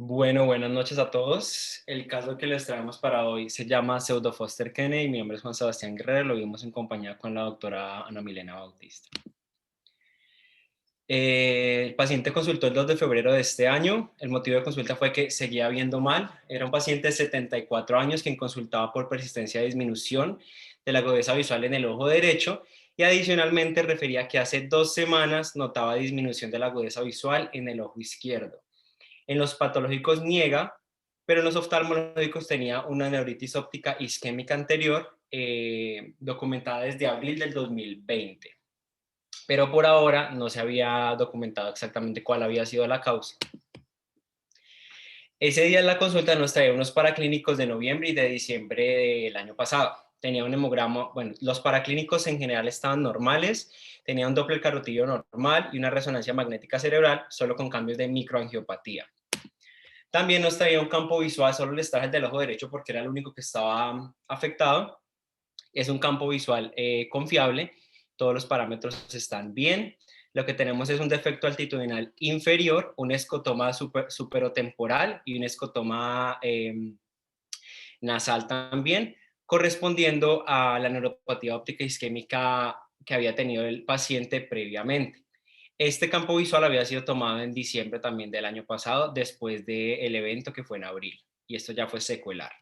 Bueno, buenas noches a todos. El caso que les traemos para hoy se llama Pseudo Foster Kennedy. Mi nombre es Juan Sebastián Guerrero, lo vimos en compañía con la doctora Ana Milena Bautista. El paciente consultó el 2 de febrero de este año. El motivo de consulta fue que seguía viendo mal. Era un paciente de 74 años quien consultaba por persistencia de disminución de la agudeza visual en el ojo derecho y adicionalmente refería que hace 2 semanas notaba disminución de la agudeza visual en el ojo izquierdo. En los patológicos niega, pero en los oftalmológicos tenía una neuritis óptica isquémica anterior documentada desde abril del 2020. Pero por ahora no se había documentado exactamente cuál había sido la causa. Ese día en la consulta nos traía unos paraclínicos de noviembre y de diciembre del año pasado. Tenía un hemograma, bueno, los paraclínicos en general estaban normales, tenía un Doppler carotidio normal y una resonancia magnética cerebral, solo con cambios de microangiopatía. También nos traía un campo visual, solo el estaje del ojo derecho porque era el único que estaba afectado. Es un campo visual confiable, todos los parámetros están bien. Lo que tenemos es un defecto altitudinal inferior, un escotoma superotemporal y un escotoma nasal también, correspondiendo a la neuropatía óptica isquémica que había tenido el paciente previamente. Este campo visual había sido tomado en diciembre también del año pasado, después del evento que fue en abril, y esto ya fue secuelar.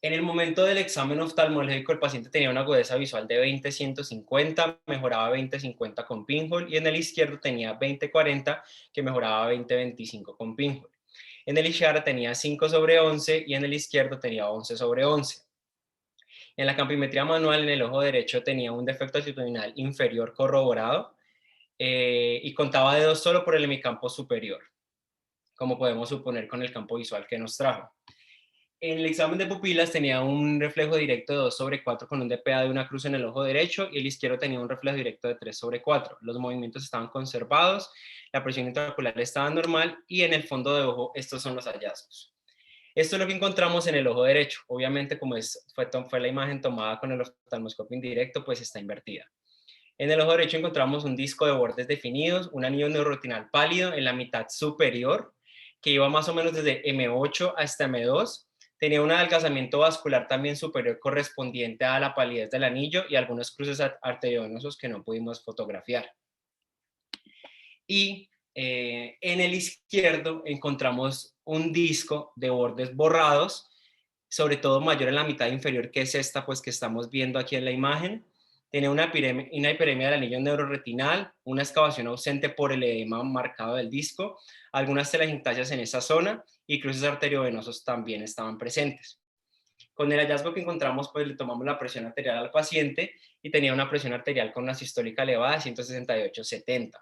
En el momento del examen oftalmológico, el paciente tenía una agudeza visual de 20-150, mejoraba 20-50 con pinhole, y en el izquierdo tenía 20-40, que mejoraba 20-25 con pinhole. En el Ishara tenía 5/11 y en el izquierdo tenía 11/11. En la campimetría manual, en el ojo derecho tenía un defecto altitudinal inferior corroborado y contaba de 2 solo por el hemicampo superior, como podemos suponer con el campo visual que nos trajo. En el examen de pupilas tenía un reflejo directo de 2/4 con un DPA de una cruz en el ojo derecho y el izquierdo tenía un reflejo directo de 3/4. Los movimientos estaban conservados, la presión intraocular estaba normal y en el fondo de ojo estos son los hallazgos. Esto es lo que encontramos en el ojo derecho. Obviamente, como fue la imagen tomada con el oftalmoscopio indirecto, pues está invertida. En el ojo derecho encontramos un disco de bordes definidos, un anillo neuroretinal pálido en la mitad superior, que iba más o menos desde M8 hasta M2. Tenía un adelgazamiento vascular también superior correspondiente a la palidez del anillo y algunos cruces arterionosos que no pudimos fotografiar. Y en el izquierdo encontramos un disco de bordes borrados, sobre todo mayor en la mitad inferior, que es esta pues que estamos viendo aquí en la imagen. Tiene una hiperemia del anillo neuroretinal, una excavación ausente por el edema marcado del disco, algunas telangiectasias en esa zona y cruces arteriovenosos también estaban presentes. Con el hallazgo que encontramos, pues le tomamos la presión arterial al paciente y tenía una presión arterial con una sistólica elevada de 168/70.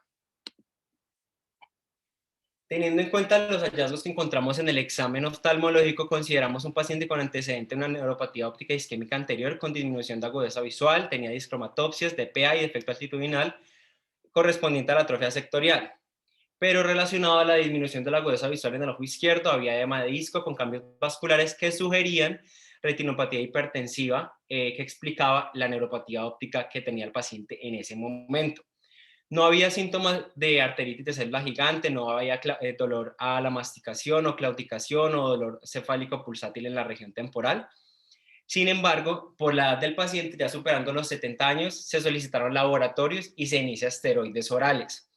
Teniendo en cuenta los hallazgos que encontramos en el examen oftalmológico, consideramos un paciente con antecedente de una neuropatía óptica isquémica anterior con disminución de agudeza visual, tenía discromatopsias, DPA y defecto altitudinal correspondiente a la atrofia sectorial. Pero relacionado a la disminución de la agudeza visual en el ojo izquierdo, había edema de disco con cambios vasculares que sugerían retinopatía hipertensiva, que explicaba la neuropatía óptica que tenía el paciente en ese momento. No había síntomas de arteritis de célula gigante, no había dolor a la masticación o claudicación o dolor cefálico pulsátil en la región temporal. Sin embargo, por la edad del paciente, ya superando los 70 años, se solicitaron laboratorios y se inicia esteroides orales.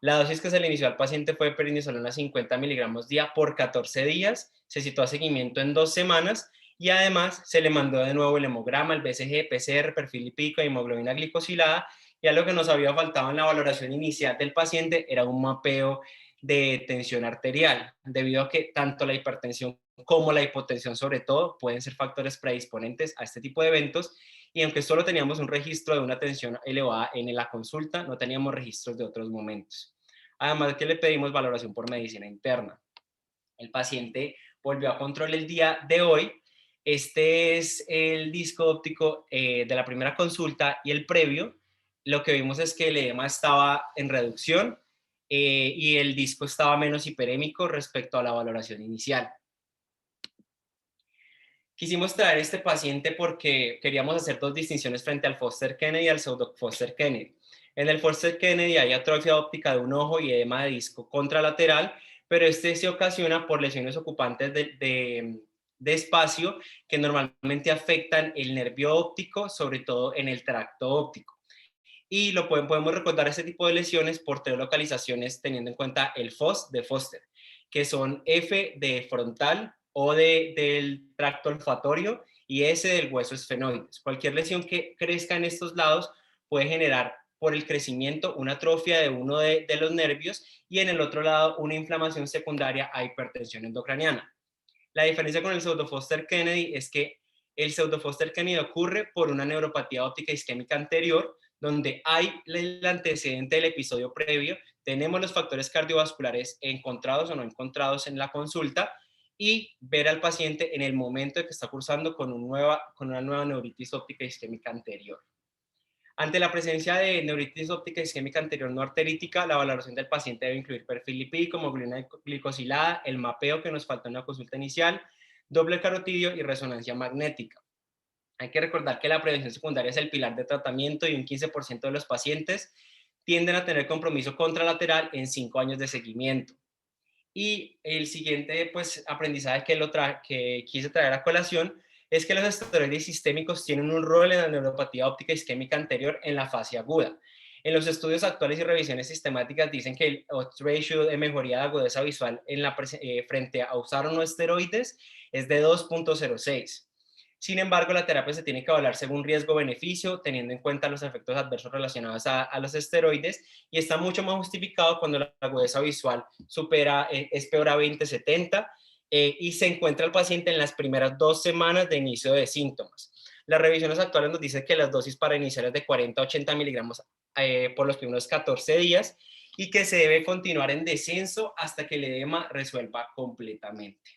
La dosis que se le inició al paciente fue de prednisolona 50 miligramos día por 14 días, se citó a seguimiento en 2 semanas y además se le mandó de nuevo el hemograma, el BCG, PCR, perfil lipídico y hemoglobina glicosilada, y algo que nos había faltado en la valoración inicial del paciente era un mapeo de tensión arterial, debido a que tanto la hipertensión como la hipotensión sobre todo pueden ser factores predisponentes a este tipo de eventos, y aunque solo teníamos un registro de una tensión elevada en la consulta, no teníamos registros de otros momentos. Además que le pedimos valoración por medicina interna. El paciente volvió a control el día de hoy. Este es el disco óptico de la primera consulta y el previo. Lo que vimos es que el edema estaba en reducción y el disco estaba menos hiperémico respecto a la valoración inicial. Quisimos traer este paciente porque queríamos hacer dos distinciones frente al Foster Kennedy y al pseudo Foster Kennedy. En el Foster Kennedy hay atrofia óptica de un ojo y edema de disco contralateral, pero este se ocasiona por lesiones ocupantes de espacio que normalmente afectan el nervio óptico, sobre todo en el tracto óptico. Y podemos recordar este tipo de lesiones por tres localizaciones teniendo en cuenta el FOS de Foster, que son F de frontal, O del tracto olfatorio y S del hueso esfenoides. Cualquier lesión que crezca en estos lados puede generar por el crecimiento una atrofia de uno de los nervios y en el otro lado una inflamación secundaria a hipertensión endocraniana. La diferencia con el pseudofoster Kennedy es que el pseudofoster Kennedy ocurre por una neuropatía óptica isquémica anterior, donde hay el antecedente del episodio previo, tenemos los factores cardiovasculares encontrados o no encontrados en la consulta y ver al paciente en el momento de que está cursando con una nueva neuritis óptica isquémica anterior. Ante la presencia de neuritis óptica isquémica anterior no arterítica, la valoración del paciente debe incluir perfil lipídico, hemoglobina glicosilada, el mapeo que nos faltó en la consulta inicial, doble carotidio y resonancia magnética. Hay que recordar que la prevención secundaria es el pilar de tratamiento y un 15% de los pacientes tienden a tener compromiso contralateral en 5 años de seguimiento. Y el siguiente aprendizaje que quise traer a colación es que los esteroides sistémicos tienen un rol en la neuropatía óptica isquémica anterior en la fase aguda. En los estudios actuales y revisiones sistemáticas dicen que el odds ratio de mejoría de agudeza visual frente a usar o no esteroides es de 2.06. Sin embargo, la terapia se tiene que evaluar según riesgo-beneficio, teniendo en cuenta los efectos adversos relacionados a los esteroides, y está mucho más justificado cuando la agudeza visual es peor a 20/70 y se encuentra el paciente en las primeras 2 semanas de inicio de síntomas. Las revisiones actuales nos dicen que las dosis para iniciar es de 40 a 80 miligramos por los primeros 14 días y que se debe continuar en descenso hasta que el edema resuelva completamente.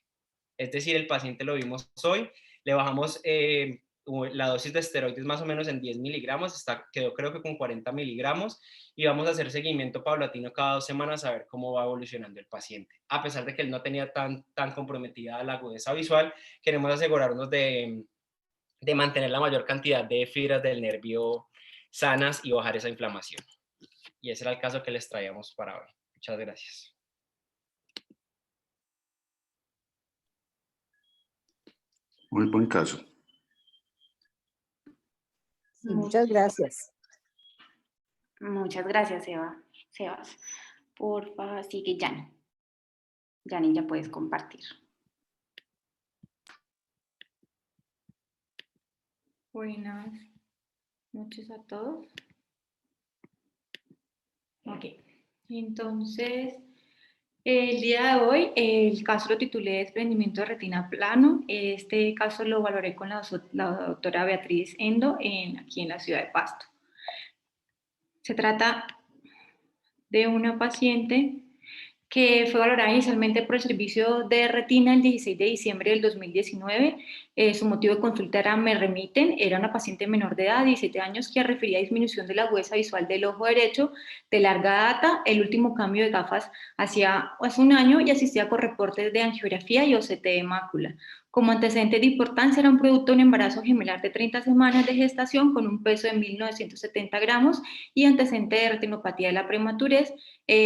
Es decir, el paciente lo vimos hoy, le bajamos la dosis de esteroides más o menos en 10 miligramos, quedó creo que con 40 miligramos y vamos a hacer seguimiento paulatino cada 2 semanas a ver cómo va evolucionando el paciente. A pesar de que él no tenía tan comprometida la agudeza visual, queremos asegurarnos de mantener la mayor cantidad de fibras del nervio sanas y bajar esa inflamación. Y ese era el caso que les traíamos para hoy. Muchas gracias. Muy buen caso. Muchas gracias. Muchas gracias, Sebas. Porfa, sigue Yanni. Yanni, ya puedes compartir. Buenas noches a todos. Ok, entonces el día de hoy el caso lo titulé Desprendimiento de retina plano. Este caso lo valoré con la doctora Beatriz Endo aquí en la ciudad de Pasto. Se trata de una paciente que fue valorada inicialmente por el servicio de retina el 16 de diciembre del 2019. Su motivo de consulta era me remiten, era una paciente menor de edad, 17 años, que refería a disminución de la agudeza visual del ojo derecho de larga data, el último cambio de gafas hace un año y asistía con reportes de angiografía y OCT de mácula. Como antecedente de importancia era un producto de un embarazo gemelar de 30 semanas de gestación con un peso de 1.970 gramos y antecedente de retinopatía de la prematurez,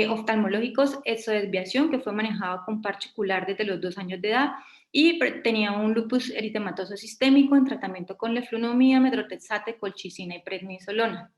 oftalmológicos, exodesviación que fue manejado con particular desde los 2 años de edad y tenía un lupus eritematoso sistémico en tratamiento con leflunomida, metrotexate, colchicina y prednisolona.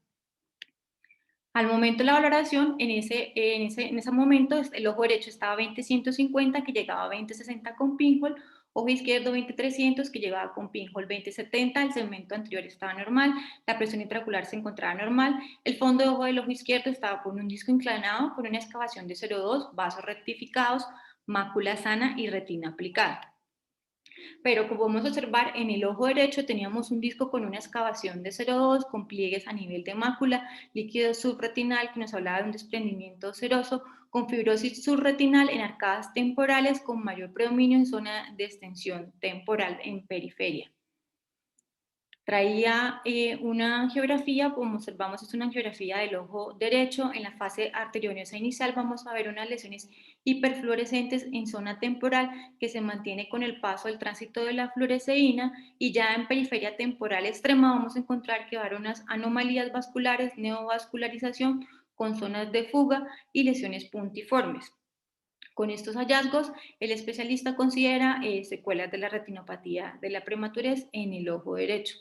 Al momento de la valoración, en ese momento el ojo derecho estaba 20-150 que llegaba a 20-60 con pinhole, ojo izquierdo 20-300 que llegaba con pinhole 20-70, el segmento anterior estaba normal, la presión intraocular se encontraba normal, el fondo de ojo del ojo izquierdo estaba con un disco inclinado, con una excavación de 0,2, vasos rectificados, mácula sana y retina aplicada. Pero como podemos observar, en el ojo derecho teníamos un disco con una excavación de 0,2, con pliegues a nivel de mácula, líquido subretinal que nos hablaba de un desprendimiento seroso, con fibrosis subretinal en arcadas temporales, con mayor predominio en zona de extensión temporal en periferia. Traía una angiografía, como observamos es una angiografía del ojo derecho. En la fase arterioveniosa inicial vamos a ver unas lesiones hiperfluorescentes en zona temporal que se mantiene con el paso del tránsito de la fluoresceína, y ya en periferia temporal extrema vamos a encontrar que va a haber unas anomalías vasculares, neovascularización con zonas de fuga y lesiones puntiformes. Con estos hallazgos, el especialista considera secuelas de la retinopatía de la prematurez en el ojo derecho.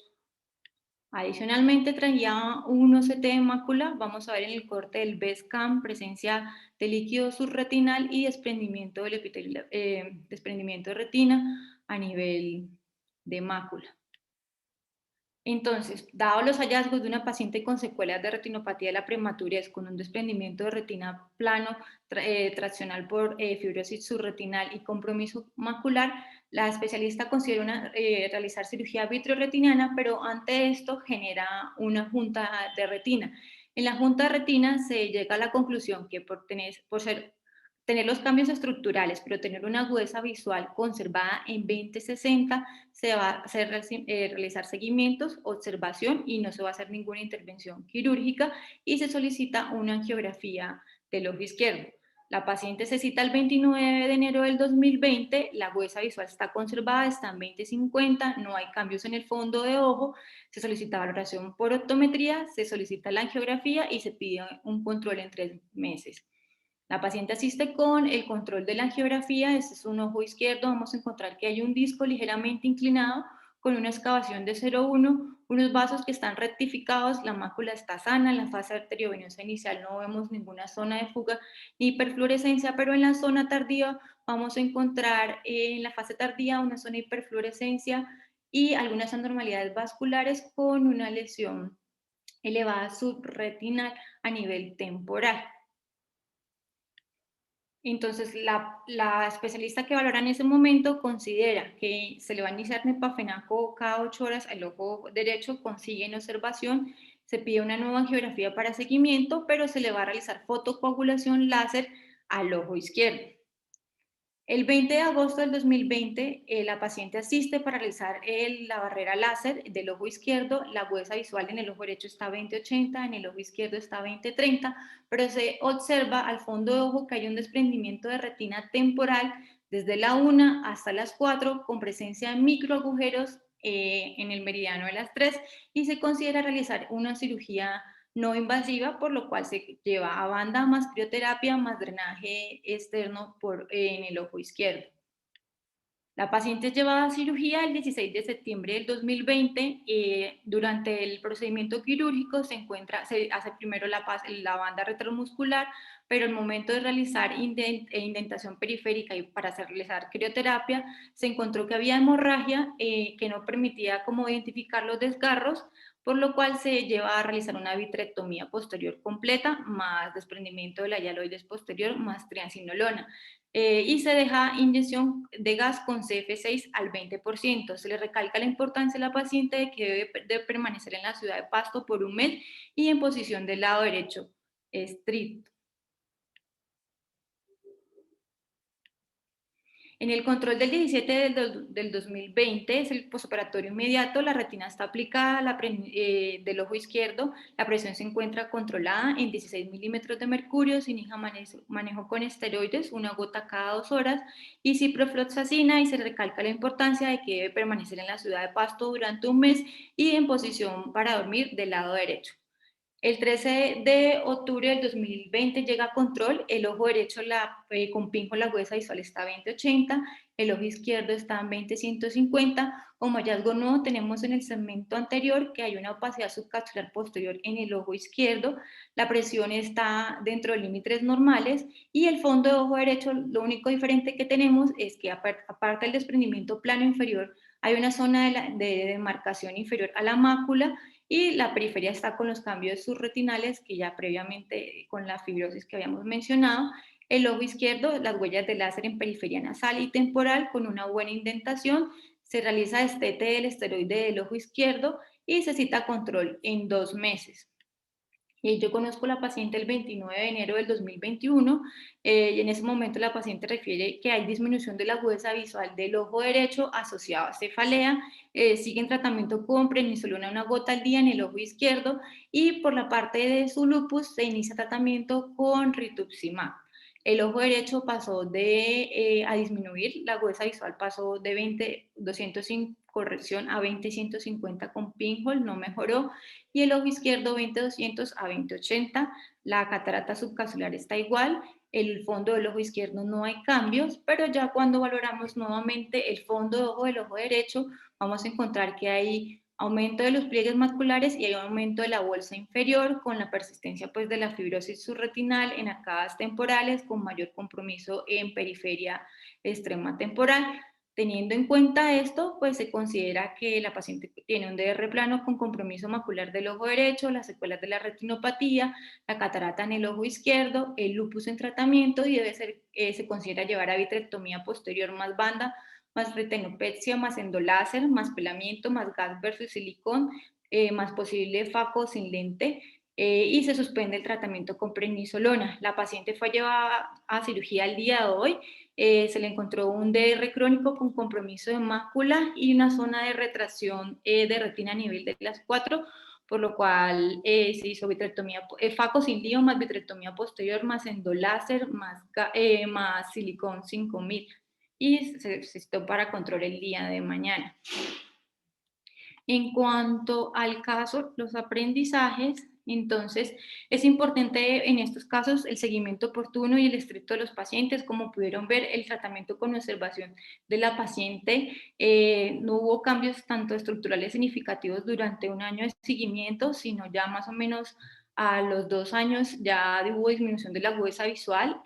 Adicionalmente, traía un OCT de mácula. Vamos a ver en el corte del BESCAM presencia de líquido subretinal y desprendimiento del epitelio, desprendimiento de retina a nivel de mácula. Entonces, dado los hallazgos de una paciente con secuelas de retinopatía de la prematurez con un desprendimiento de retina plano traccional por fibrosis subretinal y compromiso macular, la especialista considera realizar cirugía vitreoretiniana, pero ante esto genera una junta de retina. En la junta de retina se llega a la conclusión que por tener los cambios estructurales, pero tener una agudeza visual conservada en 20/60, se va a hacer, realizar seguimientos, observación y no se va a hacer ninguna intervención quirúrgica y se solicita una angiografía del ojo izquierdo. La paciente se cita el 29 de enero del 2020, la agudeza visual está conservada, está en 20/50, no hay cambios en el fondo de ojo, se solicita valoración por optometría, se solicita la angiografía y se pide un control en 3 meses. La paciente asiste con el control de la angiografía. Este es un ojo izquierdo. Vamos a encontrar que hay un disco ligeramente inclinado con una excavación de 0,1, unos vasos que están rectificados, la mácula está sana, en la fase arteriovenosa inicial no vemos ninguna zona de fuga ni hiperfluorescencia, pero en la zona tardía vamos a encontrar en la fase tardía una zona de hiperfluorescencia y algunas anormalidades vasculares con una lesión elevada subretinal a nivel temporal. Entonces, la especialista que valora en ese momento considera que se le va a iniciar nepafenaco cada 8 horas al ojo derecho, consigue en observación, se pide una nueva angiografía para seguimiento, pero se le va a realizar fotocoagulación láser al ojo izquierdo. El 20 de agosto del 2020, la paciente asiste para realizar la barrera láser del ojo izquierdo. La agudeza visual en el ojo derecho está 20/80, en el ojo izquierdo está 20/30, pero se observa al fondo de ojo que hay un desprendimiento de retina temporal desde la 1 hasta las 4, con presencia de microagujeros en el meridiano de las 3, y se considera realizar una cirugía no invasiva, por lo cual se lleva a banda más crioterapia más drenaje externo en el ojo izquierdo. La paciente es llevada a cirugía el 16 de septiembre del 2020. Durante el procedimiento quirúrgico se hace primero la banda retromuscular, pero al momento de realizar indentación periférica y para realizar crioterapia, se encontró que había hemorragia que no permitía como identificar los desgarros, por lo cual se lleva a realizar una vitrectomía posterior completa, más desprendimiento de la hialoides posterior, más triancinolona. Y se deja inyección de gas con CF6 al 20%. Se le recalca la importancia a la paciente de que debe de permanecer en la ciudad de Pasto por 1 mes y en posición del lado derecho estricto. En el control del 17 del 2020 es el postoperatorio inmediato, la retina está aplicada del ojo izquierdo, la presión se encuentra controlada en 16 milímetros de mercurio, se inicia manejo con esteroides, 1 gota cada 2 horas, y ciprofloxacina, y se recalca la importancia de que debe permanecer en la ciudad de Pasto durante 1 mes y en posición para dormir del lado derecho. El 13 de octubre del 2020 llega a control, el ojo derecho con pinjo la agudeza visual está 20/80, el ojo izquierdo está en 20/150. Como hallazgo nuevo tenemos en el segmento anterior que hay una opacidad subcapsular posterior en el ojo izquierdo, la presión está dentro de límites normales y el fondo de ojo derecho, lo único diferente que tenemos es que aparte del desprendimiento plano inferior, hay una zona de demarcación inferior a la mácula, y la periferia está con los cambios subretinales que ya previamente con la fibrosis que habíamos mencionado. El ojo izquierdo, las huellas de láser en periferia nasal y temporal con una buena indentación. Se realiza destete del esteroide del ojo izquierdo y se cita control en 2 meses. Yo conozco a la paciente el 29 de enero del 2021 y en ese momento la paciente refiere que hay disminución de la agudeza visual del ojo derecho asociado a cefalea, sigue en tratamiento con prednisolona 1 gota al día en el ojo izquierdo y por la parte de su lupus se inicia tratamiento con rituximab. El ojo derecho pasó a disminuir, la agudeza visual pasó de 20/200 sin corrección a 20/150 con pinhole, no mejoró, y el ojo izquierdo 20/200 a 20/80, la catarata subcapsular está igual el fondo del ojo izquierdo no hay cambios, pero ya cuando valoramos nuevamente el fondo de ojo del ojo derecho, vamos a encontrar que hay aumento de los pliegues maculares y hay aumento de la bolsa inferior con la persistencia pues de la fibrosis subretinal en arcadas temporales con mayor compromiso en periferia extrema temporal. Teniendo en cuenta esto, pues se considera que la paciente tiene un DR plano con compromiso macular del ojo derecho, las secuelas de la retinopatía, la catarata en el ojo izquierdo, el lupus en tratamiento y debe ser, se considera llevar a vitrectomía posterior más banda, más retinopexia, más endoláser, más pelamiento, más gas versus silicón, más posible faco sin lente, y se suspende el tratamiento con prednisolona. La paciente fue llevada a cirugía el día de hoy. Se le encontró un DR crónico con compromiso de mácula y una zona de retracción de retina a nivel de las 4, por lo cual se hizo vitrectomía, faco sin lío más vitrectomía posterior más endoláser más silicón 5000 y se necesitó para control el día de mañana. En cuanto al caso, los aprendizajes, entonces es importante en estos casos el seguimiento oportuno y el estricto de los pacientes. Como pudieron ver, el tratamiento con observación de la paciente, no hubo cambios tanto estructurales significativos durante un año de seguimiento, sino ya más o menos a los 2 años ya hubo disminución de la agudeza visual.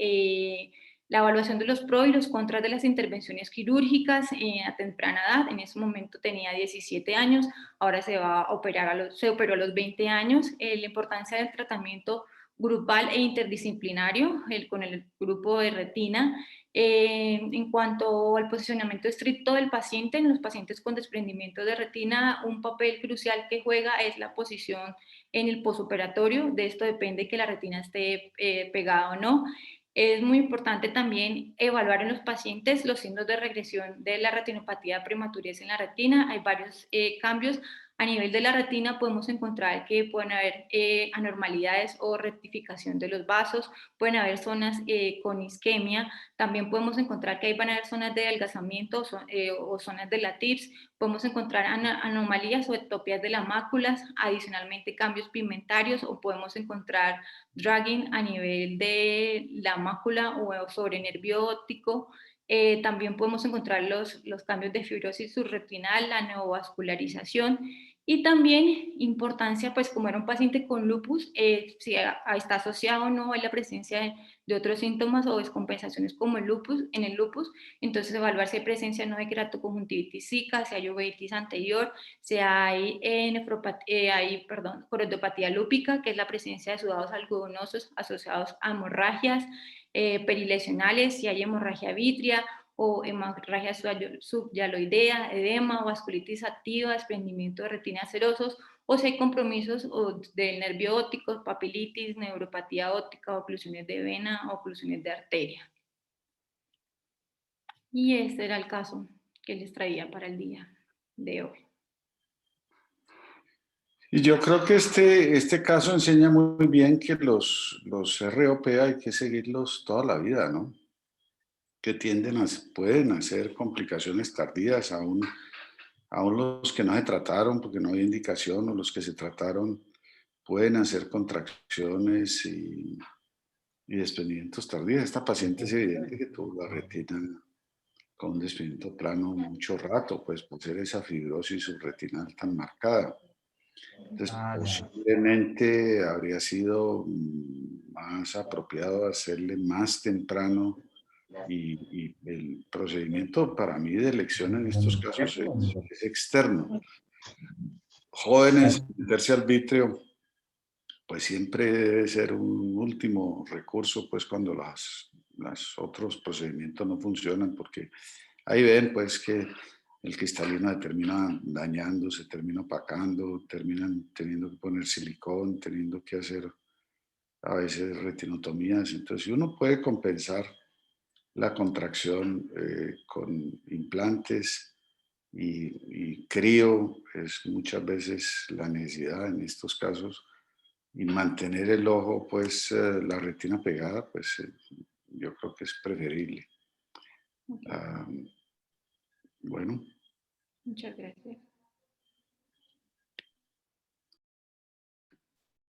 La evaluación de los pros y los contras de las intervenciones quirúrgicas a temprana edad. En ese momento tenía 17 años, ahora se va a operar se operó a los 20 años. La importancia del tratamiento grupal e interdisciplinario con el grupo de retina. En cuanto al posicionamiento estricto del paciente, en los pacientes con desprendimiento de retina, un papel crucial que juega es la posición en el posoperatorio. De esto depende que la retina esté pegada o no. Es muy importante también evaluar en los pacientes los signos de regresión de la retinopatía de prematurez en la retina. Hay varios cambios. A nivel de la retina podemos encontrar que pueden haber anormalidades o rectificación de los vasos, pueden haber zonas con isquemia, también podemos encontrar que ahí van a haber zonas de adelgazamiento o zonas de la TIPS, podemos encontrar anomalías o ectopias de las máculas, adicionalmente cambios pigmentarios o podemos encontrar dragging a nivel de la mácula o sobre nervio óptico. También podemos encontrar los cambios de fibrosis subretinal, la neovascularización y también importancia, pues como era un paciente con lupus, si está asociado o no a la presencia de otros síntomas o descompensaciones como el lupus, entonces evaluar si hay presencia no de keratoconjuntivitis zika, si hay uveitis anterior, si hay corodopatía lúpica, que es la presencia de sudados algodonosos asociados a hemorragias perilesionales, si hay hemorragia vítrea o hemorragia subyaloidea, edema, vasculitis activa, desprendimiento de retinas serosos, o si hay compromisos del nervio óptico, papilitis, neuropatía óptica, oclusiones de vena, oclusiones de arteria. Y este era el caso que les traía para el día de hoy. Y yo creo que este caso enseña muy bien que los ROP hay que seguirlos toda la vida, ¿no? Que pueden hacer complicaciones tardías, aún los que no se trataron porque no había indicación, o los que se trataron pueden hacer contracciones y desprendimientos tardíos. Esta paciente es evidente que tuvo la retina con un desprendimiento plano mucho rato, pues por ser esa fibrosis subretinal tan marcada. Entonces, posiblemente habría sido más apropiado hacerle más temprano y el procedimiento para mí de elección en estos casos es externo. Jóvenes, meterse al vítreo, pues siempre debe ser un último recurso, pues cuando los otros procedimientos no funcionan, porque ahí ven pues que el cristalino termina dañándose, termina opacando, terminan teniendo que poner silicón, teniendo que hacer a veces retinotomías. Entonces, si uno puede compensar la contracción con implantes y crío, es muchas veces la necesidad en estos casos, y mantener el ojo, pues la retina pegada, pues yo creo que es preferible. Bueno. Muchas gracias.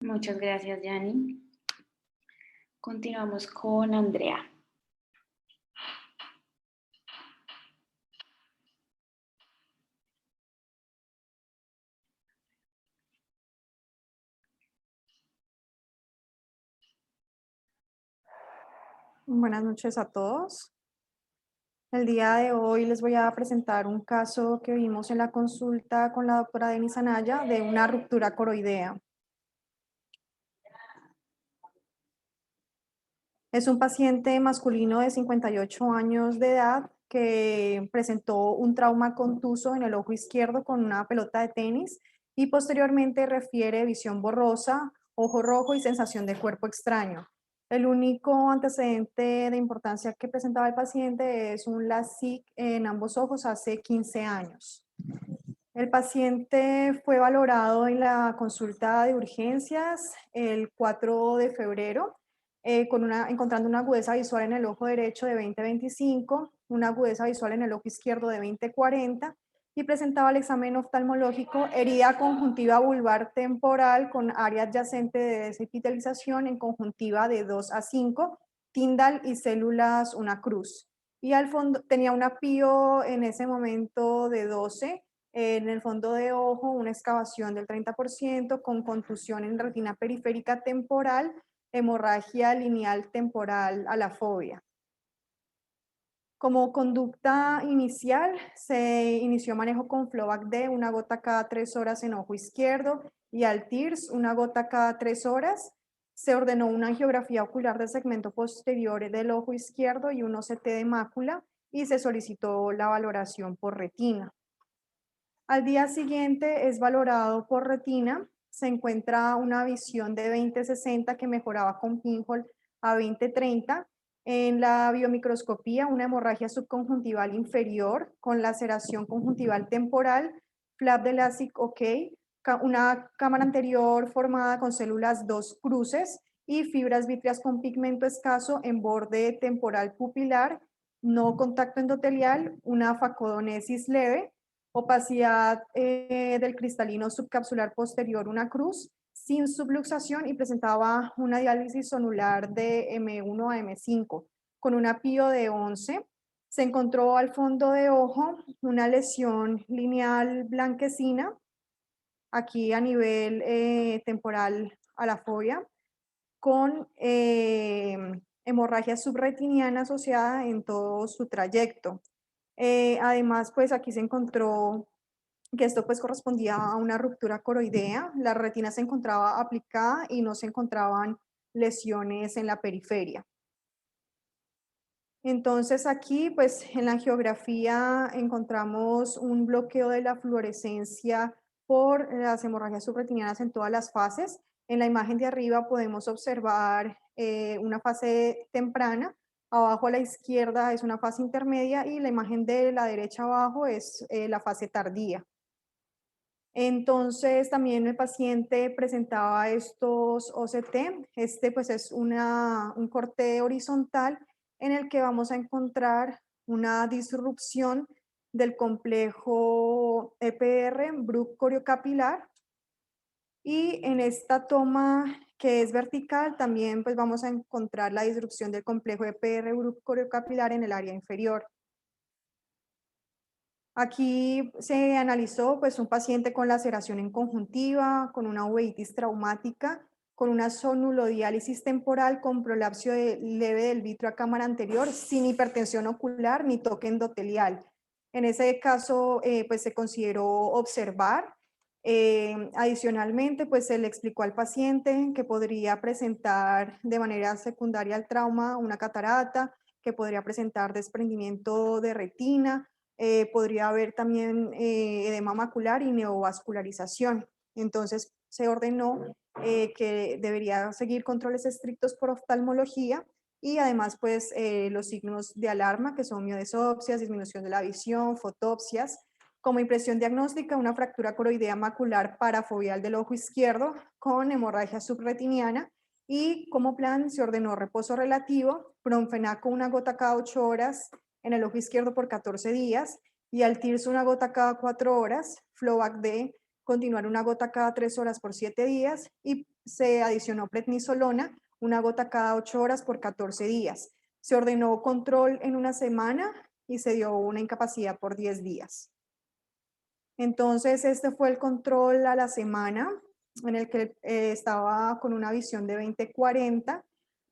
Muchas gracias, Yanni. Continuamos con Andrea. Buenas noches a todos. El día de hoy les voy a presentar un caso que vimos en la consulta con la doctora Denise Anaya de una ruptura coroidea. Es un paciente masculino de 58 años de edad que presentó un trauma contuso en el ojo izquierdo con una pelota de tenis y posteriormente refiere visión borrosa, ojo rojo y sensación de cuerpo extraño. El único antecedente de importancia que presentaba el paciente es un LASIK en ambos ojos hace 15 años. El paciente fue valorado en la consulta de urgencias el 4 de febrero, encontrando una agudeza visual en el ojo derecho de 20/25, una agudeza visual en el ojo izquierdo de 20/40 y presentaba el examen oftalmológico herida conjuntiva vulvar temporal con área adyacente de desepitelización en conjuntiva de 2 a 5, tindal y células una cruz. Y al fondo tenía una PIO en ese momento de 12. En el fondo de ojo, una excavación del 30% con contusión en retina periférica temporal, hemorragia lineal temporal a la fobia. Como conducta inicial, se inició manejo con Flovac-D, una gota cada 3 horas en ojo izquierdo, y Altirs, una gota cada 3 horas. Se ordenó una angiografía ocular del segmento posterior del ojo izquierdo y un OCT de mácula, y se solicitó la valoración por retina. Al día siguiente es valorado por retina, se encuentra una visión de 20/60 que mejoraba con pinhole a 20/30. En la biomicroscopía, una hemorragia subconjuntival inferior con laceración conjuntival temporal, flap de LASIK OK, una cámara anterior formada con células 2 cruces y fibras vítreas con pigmento escaso en borde temporal pupilar, no contacto endotelial, una facodonesis leve, opacidad del cristalino subcapsular posterior, una cruz, sin subluxación y presentaba una diálisis sonular de M1 a M5 con una PIO de 11. Se encontró al fondo de ojo una lesión lineal blanquecina, aquí a nivel temporal a la fobia, con hemorragia subretiniana asociada en todo su trayecto. Además, pues aquí se encontró que esto pues correspondía a una ruptura coroidea, la retina se encontraba aplicada y no se encontraban lesiones en la periferia. Entonces aquí pues en la angiografía encontramos un bloqueo de la fluorescencia por las hemorragias subretinianas en todas las fases. En la imagen de arriba podemos observar una fase temprana, abajo a la izquierda es una fase intermedia y la imagen de la derecha abajo es la fase tardía. Entonces también el paciente presentaba estos OCT, pues es un corte horizontal en el que vamos a encontrar una disrupción del complejo EPR, Bruch coriocapilar, y en esta toma que es vertical también pues vamos a encontrar la disrupción del complejo EPR, Bruch coriocapilar en el área inferior. Aquí se analizó pues un paciente con laceración en conjuntiva, con una uveitis traumática, con una sonulodiálisis temporal con prolapso leve del vitro a cámara anterior, sin hipertensión ocular ni toque endotelial. En ese caso pues se consideró observar. Adicionalmente pues se le explicó al paciente que podría presentar de manera secundaria al trauma una catarata, que podría presentar desprendimiento de retina, podría haber también edema macular y neovascularización. Entonces se ordenó que debería seguir controles estrictos por oftalmología y además pues los signos de alarma que son miodesopsias, disminución de la visión, fotopsias. Como impresión diagnóstica, una fractura coroidea macular parafoveal del ojo izquierdo con hemorragia subretiniana, y como plan se ordenó reposo relativo, bromfenaco una gota cada 8 horas en el ojo izquierdo por 14 días y Altirs una gota cada 4 horas, Flovac-D continuar una gota cada 3 horas por 7 días y se adicionó prednisolona, una gota cada 8 horas por 14 días. Se ordenó control en una semana y se dio una incapacidad por 10 días. Entonces, este fue el control a la semana, en el que estaba con una visión de 20/40.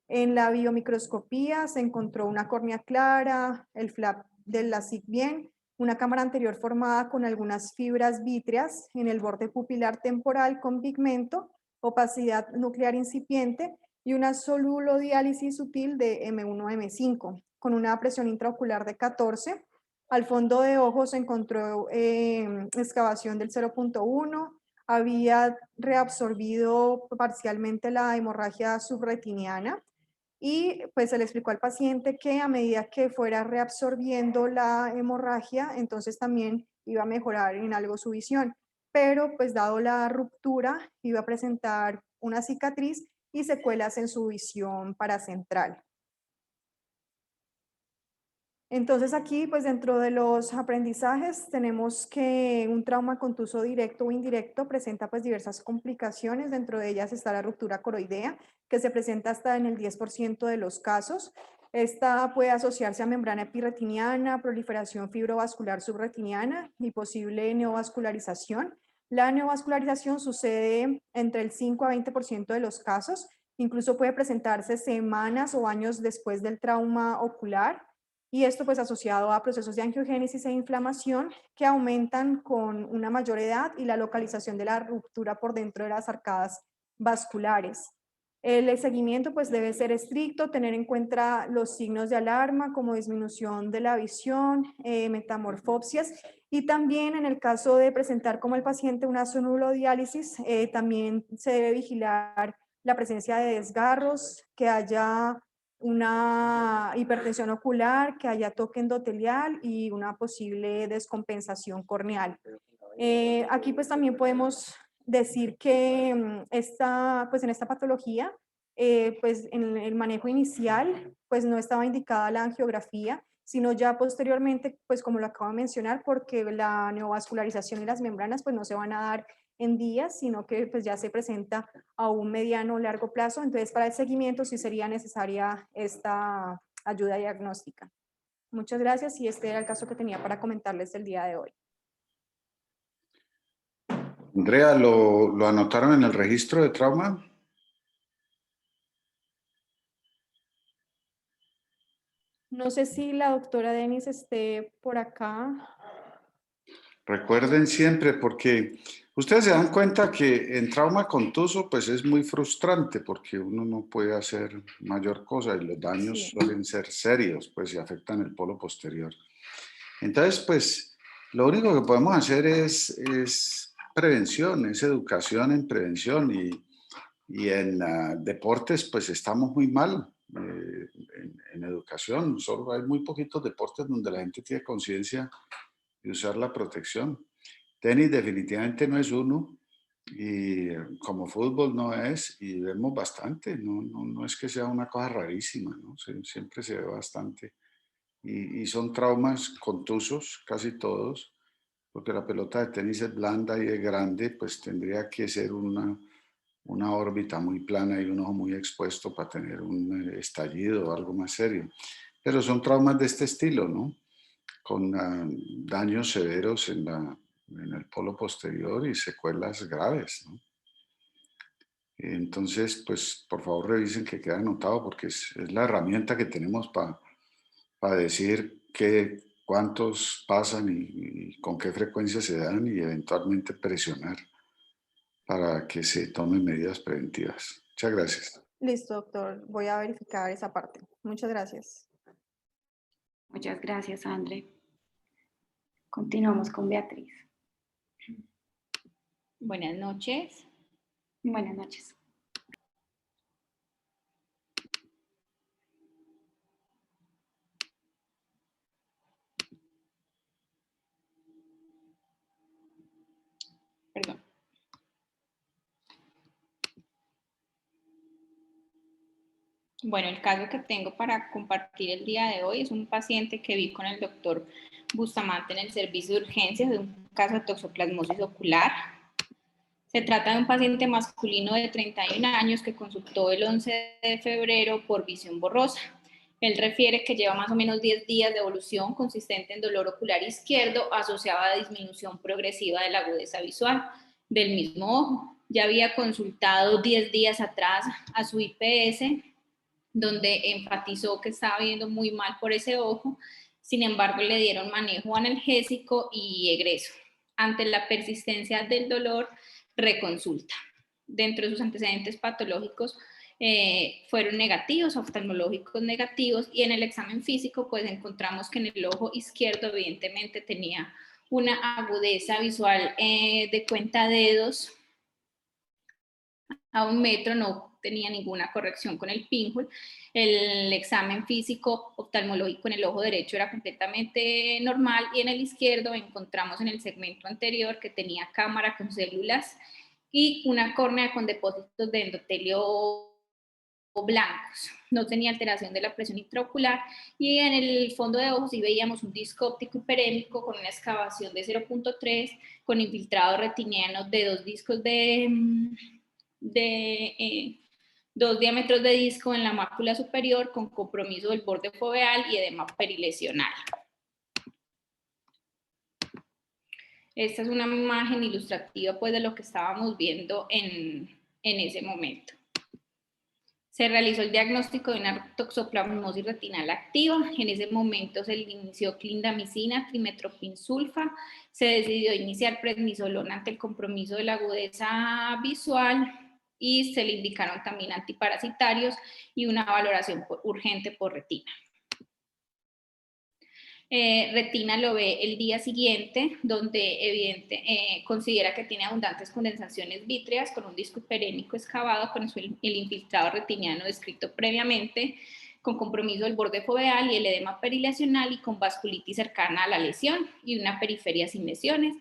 En la biomicroscopía se encontró una córnea clara, el flap del LASIK bien, una cámara anterior formada con algunas fibras vítreas en el borde pupilar temporal con pigmento, opacidad nuclear incipiente y una solulodiálisis sutil de M1-M5 con una presión intraocular de 14. Al fondo de ojo se encontró excavación del 0.1, había reabsorbido parcialmente la hemorragia subretiniana y pues se le explicó al paciente que a medida que fuera reabsorbiendo la hemorragia, entonces también iba a mejorar en algo su visión, pero pues dado la ruptura iba a presentar una cicatriz y secuelas en su visión paracentral. Entonces aquí, pues dentro de los aprendizajes tenemos que un trauma contuso directo o indirecto presenta pues diversas complicaciones, dentro de ellas está la ruptura coroidea, que se presenta hasta en el 10% de los casos. Esta puede asociarse a membrana epirretiniana, proliferación fibrovascular subretiniana y posible neovascularización. La neovascularización sucede entre el 5 a 20% de los casos, incluso puede presentarse semanas o años después del trauma ocular. Y esto pues asociado a procesos de angiogénesis e inflamación que aumentan con una mayor edad y la localización de la ruptura por dentro de las arcadas vasculares. El seguimiento pues debe ser estricto, tener en cuenta los signos de alarma como disminución de la visión, metamorfopsias y también en el caso de presentar como el paciente una sonulodiálisis, también se debe vigilar la presencia de desgarros, que haya una hipertensión ocular, que haya toque endotelial y una posible descompensación corneal. Aquí pues también podemos decir que en esta patología, pues en el manejo inicial, pues no estaba indicada la angiografía, sino ya posteriormente, pues como lo acabo de mencionar, porque la neovascularización y las membranas pues no se van a dar en días, sino que pues ya se presenta a un mediano o largo plazo. Entonces, para el seguimiento sí sería necesaria esta ayuda diagnóstica. Muchas gracias y este era el caso que tenía para comentarles el día de hoy. Andrea, ¿lo anotaron en el registro de trauma? No sé si la doctora Denis esté por acá. Recuerden siempre, porque ustedes se dan cuenta que en trauma contuso pues es muy frustrante porque uno no puede hacer mayor cosa y los daños suelen ser serios, pues y afectan el polo posterior. Entonces, pues lo único que podemos hacer es prevención, es educación en prevención y en deportes pues estamos muy mal en educación. Solo hay muy poquitos deportes donde la gente tiene conciencia de usar la protección. Tenis definitivamente no es uno y como fútbol no es y vemos bastante, no es que sea una cosa rarísima, ¿no? Siempre se ve bastante y son traumas contusos casi todos, porque la pelota de tenis es blanda y es grande, pues tendría que ser una órbita muy plana y un ojo muy expuesto para tener un estallido o algo más serio. Pero son traumas de este estilo, ¿no? Con daños severos en el polo posterior y secuelas graves, ¿no? Entonces, pues por favor revisen que quede anotado porque es la herramienta que tenemos para decir cuántos pasan y con qué frecuencia se dan y eventualmente presionar para que se tomen medidas preventivas. Muchas gracias. Listo, doctor. Voy a verificar esa parte. Muchas gracias. Muchas gracias, André. Continuamos con Beatriz. Buenas noches. Buenas noches. Perdón. Bueno, el caso que tengo para compartir el día de hoy es un paciente que vi con el doctor Bustamante en el servicio de urgencias de un caso de toxoplasmosis ocular. Se trata de un paciente masculino de 31 años que consultó el 11 de febrero por visión borrosa. Él refiere que lleva más o menos 10 días de evolución consistente en dolor ocular izquierdo asociado a disminución progresiva de la agudeza visual del mismo ojo. Ya había consultado 10 días atrás a su IPS, donde enfatizó que estaba viendo muy mal por ese ojo. Sin embargo, le dieron manejo analgésico y egreso. Ante la persistencia del dolor, reconsulta. Dentro de sus antecedentes patológicos fueron negativos, oftalmológicos negativos, y en el examen físico pues encontramos que en el ojo izquierdo evidentemente tenía una agudeza visual de cuenta dedos a 1 metro, no tenía ninguna corrección con el pinhole. El examen físico oftalmológico en el ojo derecho era completamente normal, y en el izquierdo encontramos en el segmento anterior que tenía cámara con células y una córnea con depósitos de endotelio blancos. No tenía alteración de la presión intraocular, y en el fondo de ojo sí veíamos un disco óptico hiperémico con una excavación de 0.3, con infiltrado retiniano de 2 discos de 2 diámetros de disco en la mácula superior, con compromiso del borde foveal y edema perilesional. Esta es una imagen ilustrativa pues de lo que estábamos viendo en ese momento. Se realizó el diagnóstico de una toxoplasmosis retinal activa. En ese momento se le inició clindamicina, trimetoprim sulfa. Se decidió iniciar prednisolona ante el compromiso de la agudeza visual, y se le indicaron también antiparasitarios y una valoración urgente por retina. Retina lo ve el día siguiente, donde considera que tiene abundantes condensaciones vítreas con un disco hiperémico excavado con el infiltrado retiniano descrito previamente, con compromiso del borde foveal y el edema perilesional, y con vasculitis cercana a la lesión y una periferia sin lesiones.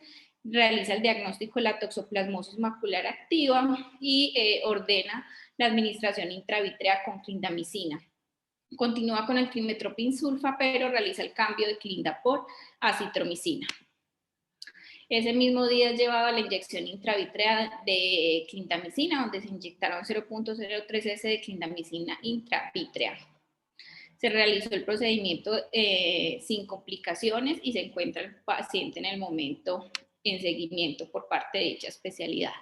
Realiza el diagnóstico de la toxoplasmosis macular activa y ordena la administración intravítrea con clindamicina. Continúa con el trimetoprim sulfa, pero realiza el cambio de clinda por acitromicina. Ese mismo día llevaba la inyección intravítrea de clindamicina, donde se inyectaron 0.03 S de clindamicina intravítrea. Se realizó el procedimiento sin complicaciones, y se encuentra el paciente en el momento en seguimiento por parte de dicha especialidad.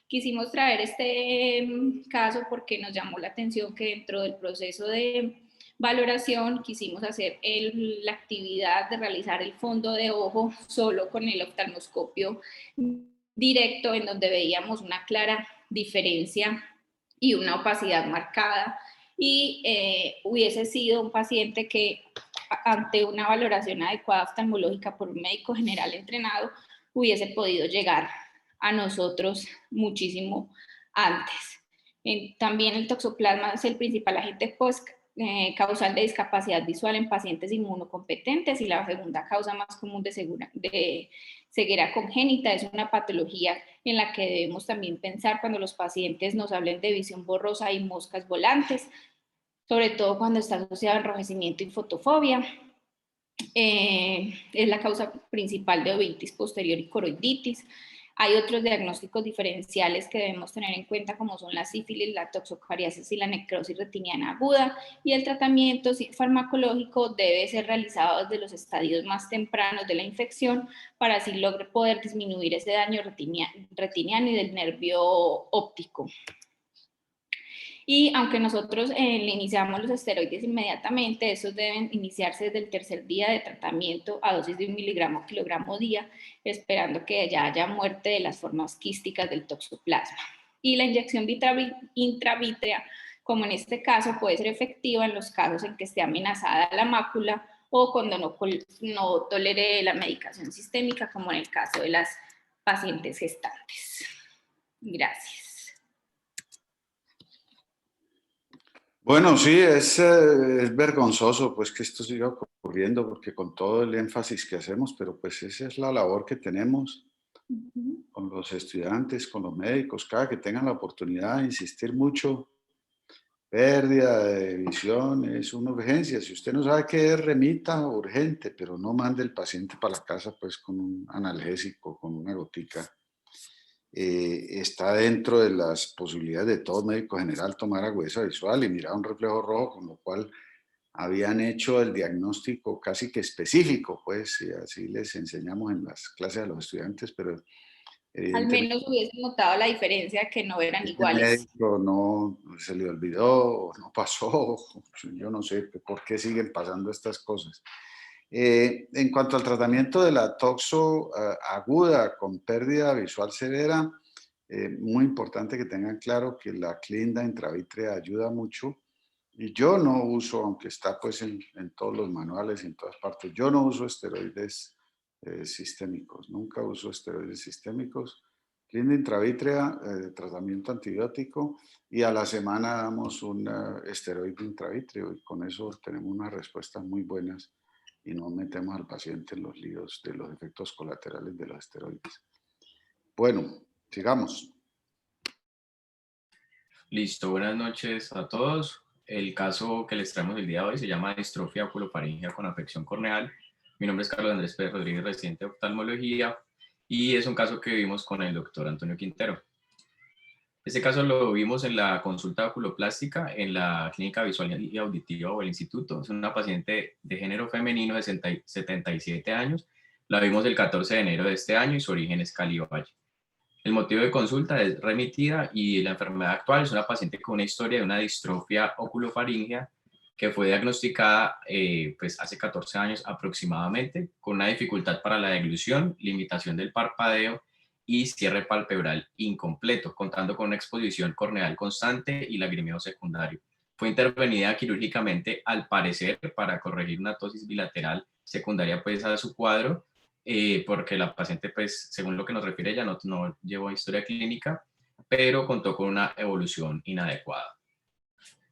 Quisimos traer este caso porque nos llamó la atención que dentro del proceso de valoración quisimos hacer la actividad de realizar el fondo de ojo solo con el oftalmoscopio directo, en donde veíamos una clara diferencia y una opacidad marcada, y hubiese sido un paciente que ante una valoración adecuada oftalmológica por un médico general entrenado hubiese podido llegar a nosotros muchísimo antes. También el toxoplasma es el principal agente causal de discapacidad visual en pacientes inmunocompetentes, y la segunda causa más común de ceguera congénita. Es una patología en la que debemos también pensar cuando los pacientes nos hablen de visión borrosa y moscas volantes, sobre todo cuando está asociado a enrojecimiento y fotofobia. Es la causa principal de ovitis posterior y coroiditis. Hay otros diagnósticos diferenciales que debemos tener en cuenta, como son la sífilis, la toxocariasis y la necrosis retiniana aguda, y el tratamiento farmacológico debe ser realizado desde los estadios más tempranos de la infección, para así poder disminuir ese daño retiniano y del nervio óptico. Y aunque nosotros le iniciamos los esteroides inmediatamente, estos deben iniciarse desde el 3er día de tratamiento a dosis de 1 miligramo kilogramo día, esperando que ya haya muerte de las formas quísticas del toxoplasma. Y la inyección intravítrea, como en este caso, puede ser efectiva en los casos en que esté amenazada la mácula o cuando no tolere la medicación sistémica, como en el caso de las pacientes gestantes. Gracias. Bueno, sí, es vergonzoso pues que esto siga ocurriendo, porque con todo el énfasis que hacemos, pero pues esa es la labor que tenemos con los estudiantes, con los médicos, cada que tengan la oportunidad de insistir mucho. Pérdida de visión es una urgencia. Si usted no sabe qué es, remita urgente, pero no mande el paciente para la casa pues con un analgésico, con una gotica. está dentro de las posibilidades de todo médico general tomar agudeza visual y mirar un reflejo rojo, con lo cual habían hecho el diagnóstico casi que específico, pues, y así les enseñamos en las clases a los estudiantes, pero Al menos hubiesen notado la diferencia, que no eran iguales. médico no se le olvidó, no pasó, yo no sé por qué siguen pasando estas cosas. En cuanto al tratamiento de la toxo aguda con pérdida visual severa, muy importante que tengan claro que la clinda intravítrea ayuda mucho. Y yo no uso, aunque está pues en todos los manuales y en todas partes, yo no uso esteroides sistémicos, nunca uso esteroides sistémicos. Clinda intravítrea, tratamiento antibiótico, y a la semana damos un esteroide intravítreo y con eso tenemos unas respuestas muy buenas y no metemos al paciente en los líos de los efectos colaterales de los esteroides. Bueno, sigamos. Listo, buenas noches a todos. El caso que les traemos el día de hoy se llama distrofia oculofaringea con afección corneal. Mi nombre es Carlos Andrés Pérez Rodríguez, residente de oftalmología, y es un caso que vimos con el doctor Antonio Quintero. Este caso lo vimos en la consulta oculoplástica en la Clínica Visual y Auditiva o el Instituto. Es una paciente de género femenino de 77 años. La vimos el 14 de enero de este año y su origen es Cali Valle. El motivo de consulta es remitida y la enfermedad actual es una paciente con una historia de una distrofia oculofaringea que fue diagnosticada pues hace 14 años aproximadamente, con una dificultad para la deglución, limitación del parpadeo y cierre palpebral incompleto, contando con una exposición corneal constante y lagrimeo secundario. Fue intervenida quirúrgicamente al parecer para corregir una ptosis bilateral secundaria pues a su cuadro, porque la paciente, pues, según lo que nos refiere ella, no llevó historia clínica, pero contó con una evolución inadecuada.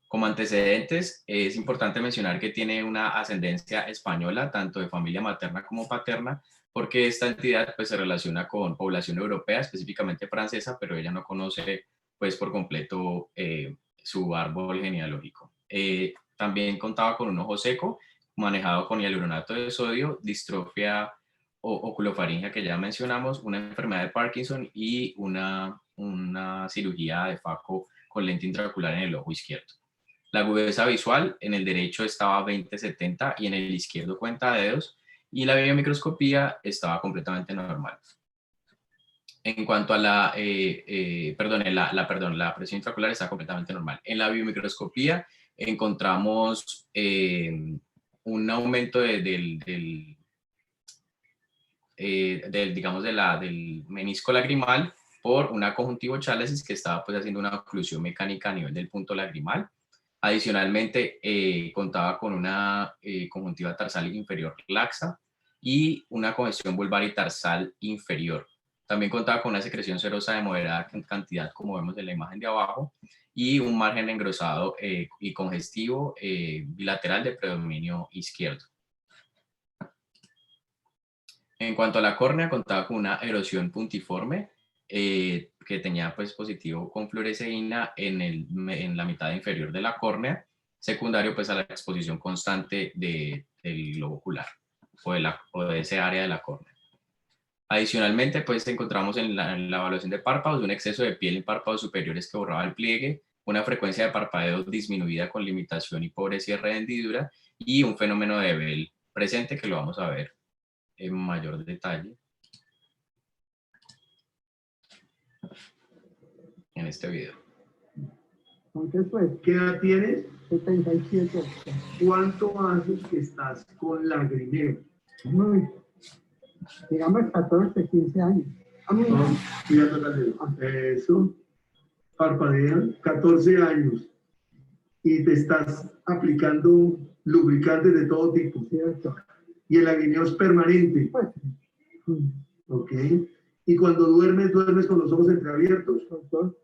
Como antecedentes, es importante mencionar que tiene una ascendencia española, tanto de familia materna como paterna, porque esta entidad pues, se relaciona con población europea, específicamente francesa, pero ella no conoce pues, por completo su árbol genealógico. También contaba con un ojo seco, manejado con hialuronato de sodio, distrofia oculofaringea que ya mencionamos, una enfermedad de Parkinson y una cirugía de FACO con lente intraocular en el ojo izquierdo. La agudeza visual en el derecho estaba 20/70 y en el izquierdo cuenta dedos, y la biomicroscopía estaba completamente normal. En cuanto a la presión intraocular está completamente normal. En la biomicroscopía encontramos un aumento del menisco lagrimal por una conjuntivochalesis que estaba pues haciendo una oclusión mecánica a nivel del punto lagrimal. Adicionalmente, contaba con una conjuntiva tarsal inferior laxa y una congestión vulvar y tarsal inferior. También contaba con una secreción serosa de moderada cantidad, como vemos en la imagen de abajo, y un margen engrosado y congestivo bilateral de predominio izquierdo. En cuanto a la córnea, contaba con una erosión puntiforme que tenía pues, positivo con fluoresceína en la mitad inferior de la córnea, secundario pues, a la exposición constante del globo ocular o de ese área de la córnea. Adicionalmente, pues encontramos en la evaluación de párpados un exceso de piel en párpados superiores que borraba el pliegue, una frecuencia de parpadeo disminuida con limitación y pobre cierre de hendidura y un fenómeno de Bell presente que lo vamos a ver en mayor detalle en este video. Entonces, pues, ¿qué edad tienes? 77. ¿Cuánto haces que estás con lagrimeo? Digamos 14, 15 años. Eso. Parpadean 14 años. Y te estás aplicando lubricantes de todo tipo. Cierto. Y el lagrimeo es permanente. Pues, Ok. Y cuando duermes con los ojos entreabiertos. doctor,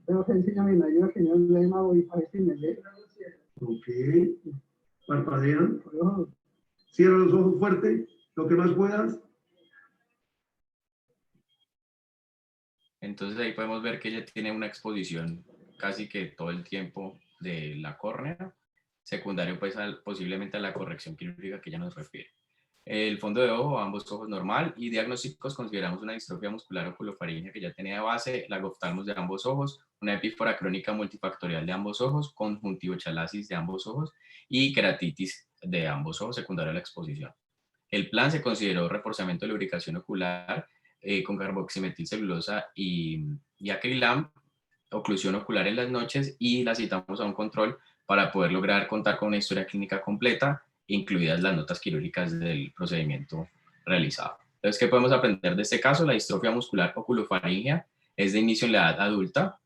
tengo que enseñar a mi mayor que no le voy a ver si me lee. Ok. Parpadean. Cierra los ojos fuerte, lo que más puedas. Entonces ahí podemos ver que ella tiene una exposición casi que todo el tiempo de la córnea, secundario pues posiblemente a la corrección quirúrgica que ella nos refiere. el fondo de ojo, ambos ojos normal, y diagnósticos consideramos una distrofia muscular oculofaríngea que ya tenía de base, lagoftalmos de ambos ojos, una epífora crónica multifactorial de ambos ojos, conjuntivochalasis de ambos ojos y queratitis de ambos ojos secundaria a la exposición. El plan se consideró reforzamiento de lubricación ocular con carboximetilcelulosa y acrilam, oclusión ocular en las noches, y la citamos a un control para poder lograr contar con una historia clínica completa, incluidas las notas quirúrgicas del procedimiento realizado. Entonces, ¿qué podemos aprender de este caso? La distrofia muscular oculofaríngea es de inicio en la edad adulta,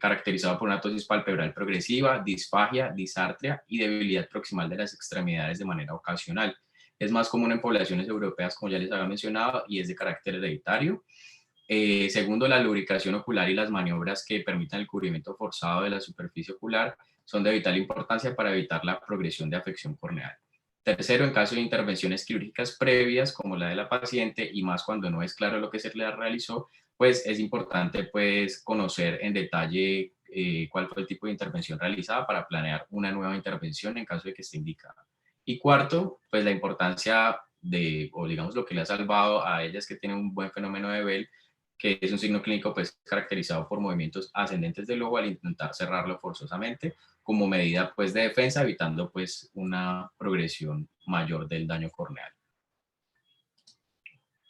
caracterizado por una ptosis palpebral progresiva, disfagia, disartria y debilidad proximal de las extremidades de manera ocasional. Es más común en poblaciones europeas, como ya les había mencionado, y es de carácter hereditario. Segundo, la lubricación ocular y las maniobras que permitan el cubrimiento forzado de la superficie ocular son de vital importancia para evitar la progresión de afección corneal. Tercero, en caso de intervenciones quirúrgicas previas, como la de la paciente, y más cuando no es claro lo que se le realizó, pues es importante pues conocer en detalle cuál fue el tipo de intervención realizada para planear una nueva intervención en caso de que esté indicada. Y cuarto, pues la importancia de, o digamos lo que le ha salvado a ellas que tienen un buen fenómeno de Bell, que es un signo clínico pues caracterizado por movimientos ascendentes del ojo al intentar cerrarlo forzosamente, como medida pues de defensa, evitando pues una progresión mayor del daño corneal.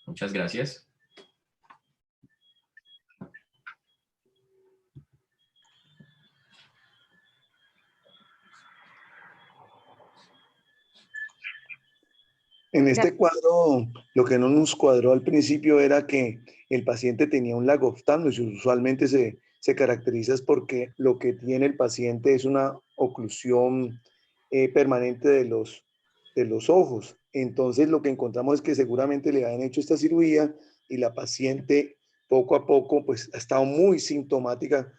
Muchas gracias. En este cuadro, lo que no nos cuadró al principio era que el paciente tenía un lagoftalmo, y usualmente se caracteriza porque lo que tiene el paciente es una oclusión permanente de los ojos. Entonces, lo que encontramos es que seguramente le habían hecho esta cirugía y la paciente poco a poco pues ha estado muy sintomática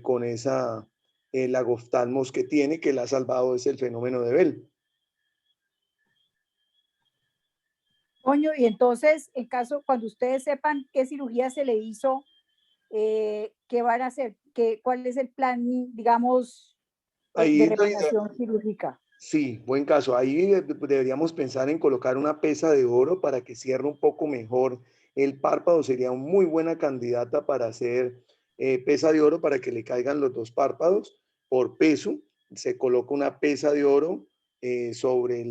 con esa lagoftalmos que tiene, que la ha salvado es el fenómeno de Bell. Toño, y entonces, en caso, cuando ustedes sepan qué cirugía se le hizo, ¿qué van a hacer? ¿Cuál es el plan, digamos, de reparación quirúrgica? Sí, buen caso. Ahí deberíamos pensar en colocar una pesa de oro para que cierre un poco mejor el párpado. Sería una muy buena candidata para hacer pesa de oro para que le caigan los dos párpados por peso. Se coloca una pesa de oro sobre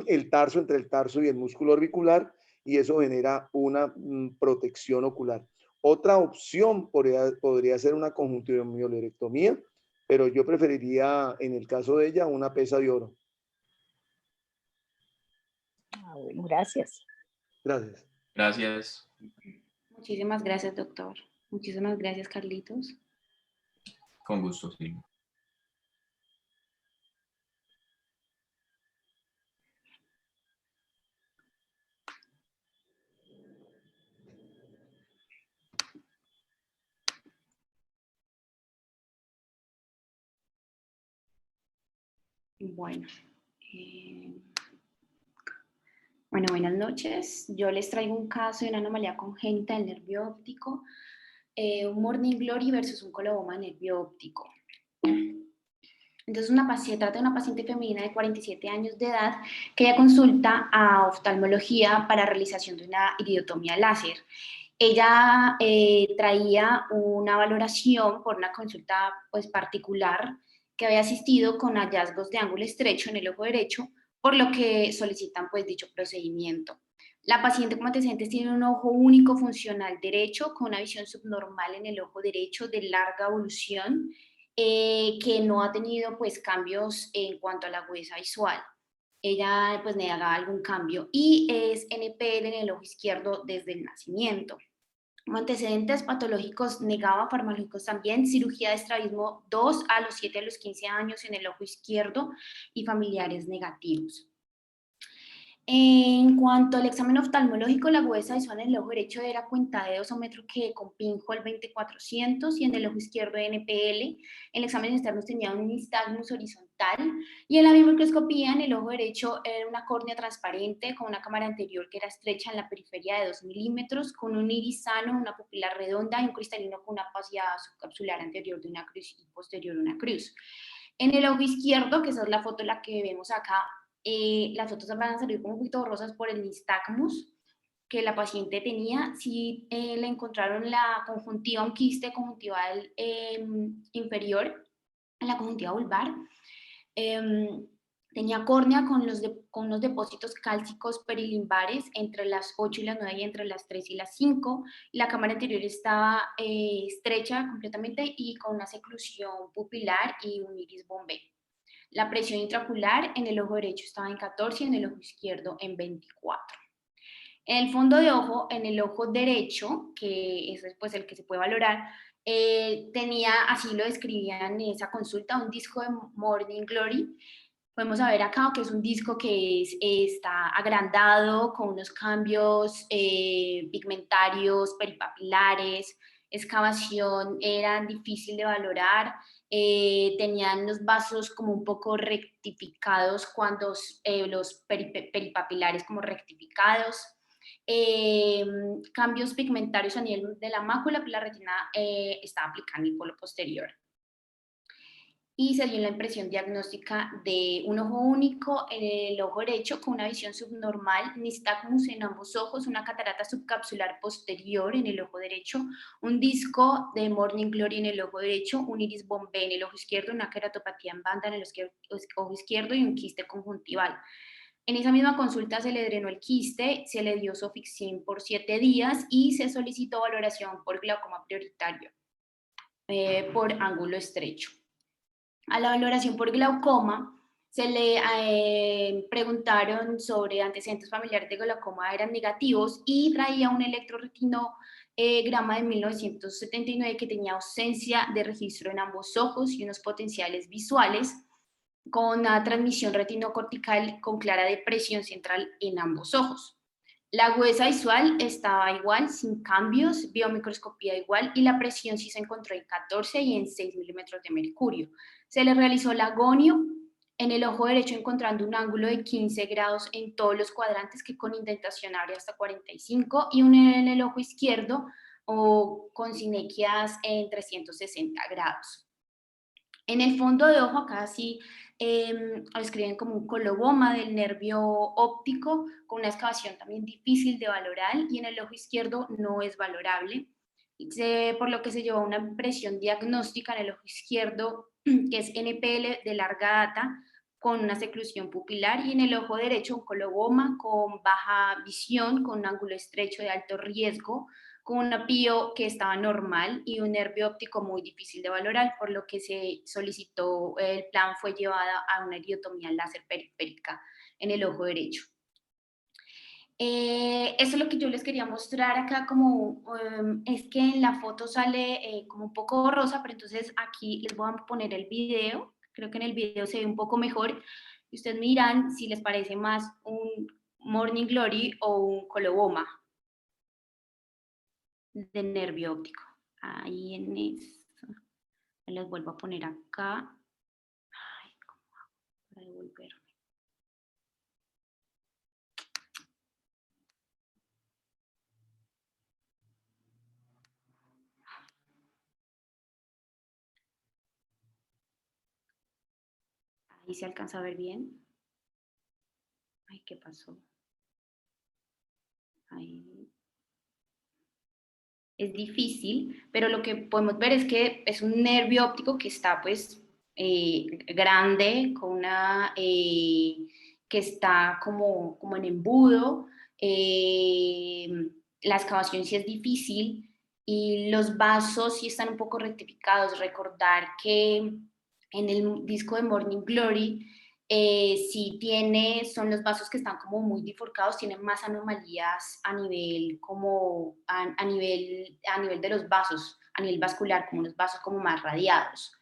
el tarso, entre el tarso y el músculo orbicular, y eso genera una protección ocular. Otra opción podría ser una conjuntivomiolirectomía, pero yo preferiría, en el caso de ella, una pesa de oro. Bueno, gracias. Gracias. Gracias. Muchísimas gracias, doctor. Muchísimas gracias, Carlitos. Con gusto, sí. Bueno, buenas noches. Yo les traigo un caso de una anomalía congénita del nervio óptico, un morning glory versus un coloboma nervio óptico. Entonces, se trata de una paciente femenina de 47 años de edad que ella consulta a oftalmología para realización de una iridotomía láser. Ella traía una valoración por una consulta pues, particular que había asistido con hallazgos de ángulo estrecho en el ojo derecho, por lo que solicitan pues, dicho procedimiento. La paciente como antecedentes tiene un ojo único funcional derecho con una visión subnormal en el ojo derecho de larga evolución, que no ha tenido pues cambios en cuanto a la agudeza visual. Ella pues negaba algún cambio y es NPL en el ojo izquierdo desde el nacimiento. Como antecedentes patológicos negaba farmacológicos también, cirugía de estrabismo 2 a los 7 a los 15 años en el ojo izquierdo y familiares negativos. En cuanto al examen oftalmológico, la agudeza visual en el ojo derecho era cuenta de osómetro que con pinhole 2400 y en el ojo izquierdo NPL. El examen externo tenía un nistagmus horizontal y en la microscopía en el ojo derecho era una córnea transparente con una cámara anterior que era estrecha en la periferia de 2 milímetros, con un iris sano, una pupila redonda y un cristalino con una opacidad subcapsular anterior de una cruz y posterior de una cruz. En el ojo izquierdo, que esa es la foto la que vemos acá, las fotos van a salir como un poquito borrosas por el nistagmus que la paciente tenía. Sí le encontraron la conjuntiva, un quiste conjuntival inferior en la conjuntiva vulvar. Tenía córnea con unos depósitos cálcicos perilimbares entre las 8 y las 9 y entre las 3 y las 5. La cámara anterior estaba estrecha completamente y con una seclusión pupilar y un iris bombé. La presión intraocular en el ojo derecho estaba en 14 y en el ojo izquierdo en 24. En el fondo de ojo, en el ojo derecho, que es pues el que se puede valorar, tenía, así lo describían en esa consulta, un disco de Morning Glory. Podemos ver acá que es un disco que está agrandado con unos cambios pigmentarios, peripapilares, excavación era difícil de valorar, tenían los vasos como un poco rectificados cuando los peripapilares como rectificados. Cambios pigmentarios a nivel de la mácula, pues la retina está aplicando el polo posterior. Y se dio la impresión diagnóstica de un ojo único en el ojo derecho con una visión subnormal, nistagmus en ambos ojos, una catarata subcapsular posterior en el ojo derecho, un disco de Morning Glory en el ojo derecho, un iris bombé en el ojo izquierdo, una queratopatía en banda en el ojo izquierdo y un quiste conjuntival. En esa misma consulta se le drenó el quiste, se le dio Sofixin por 7 días y se solicitó valoración por glaucoma prioritario por ángulo estrecho. A la valoración por glaucoma se le preguntaron sobre antecedentes familiares de glaucoma, eran negativos, y traía un electroretinograma de 1979 que tenía ausencia de registro en ambos ojos y unos potenciales visuales con una transmisión retinocortical con clara depresión central en ambos ojos. La agudeza visual estaba igual, sin cambios, biomicroscopía igual, y la presión sí se encontró en 14 y en 6 milímetros de mercurio. Se le realizó la gonio en el ojo derecho encontrando un ángulo de 15 grados en todos los cuadrantes, que con indentación abre hasta 45, y uno en el ojo izquierdo con sinequias en 360 grados. En el fondo de ojo, acá sí escriben como un coloboma del nervio óptico con una excavación también difícil de valorar, y en el ojo izquierdo no es valorable, por lo que se llevó una impresión diagnóstica en el ojo izquierdo que es NPL de larga data con una seclusión pupilar, y en el ojo derecho un coloboma con baja visión, con un ángulo estrecho de alto riesgo, con una PIO que estaba normal y un nervio óptico muy difícil de valorar, por lo que se solicitó, el plan fue llevado a una iridotomía láser periférica en el ojo derecho. Eso es lo que yo les quería mostrar acá, como es que en la foto sale como un poco borrosa, pero entonces aquí les voy a poner el video. Creo que en el video se ve un poco mejor y ustedes miran si les parece más un Morning Glory o un coloboma de nervio óptico. Ahí en eso. Les vuelvo a poner acá. Ay, ¿cómo hago para devolverme? Ahí se alcanza a ver bien. Ay, ¿qué pasó? Ahí. Es difícil, pero lo que podemos ver es que es un nervio óptico que está pues grande, con una, que está como en embudo, la excavación sí es difícil y los vasos sí están un poco rectificados. Recordar que en el disco de Morning Glory sí son los vasos que están como muy bifurcados, tienen más anomalías a nivel como a nivel de los vasos, a nivel vascular, como los vasos como más radiados.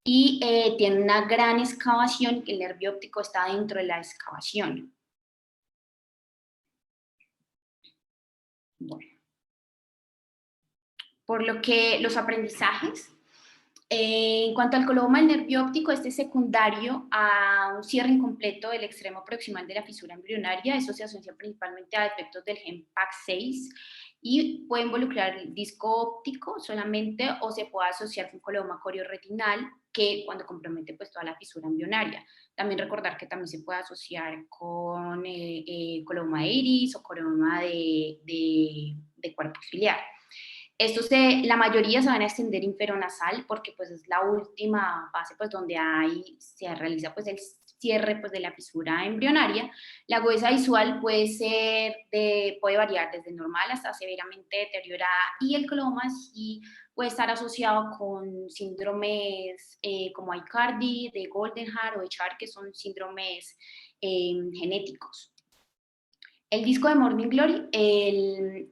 Y tiene una gran excavación, el nervio óptico está dentro de la excavación. Bueno. Por lo que los aprendizajes, en cuanto al coloboma del nervio óptico, este es secundario a un cierre incompleto del extremo proximal de la fisura embrionaria. Eso se asocia principalmente a defectos del gen PAX6 y puede involucrar el disco óptico solamente, o se puede asociar con coloboma corioretinal que cuando compromete pues toda la fisura embrionaria. También recordar que también se puede asociar con coloboma iris o coloboma de cuerpo ciliar. La mayoría se van a extender inferonasal porque pues es la última fase pues donde se realiza pues el cierre pues de la fisura embrionaria. La agudeza visual puede variar desde normal hasta severamente deteriorada, y el coloboma sí puede estar asociado con síndromes como Aicardi, de Goldenhar o de Char, que son síndromes genéticos. El disco de Morning Glory,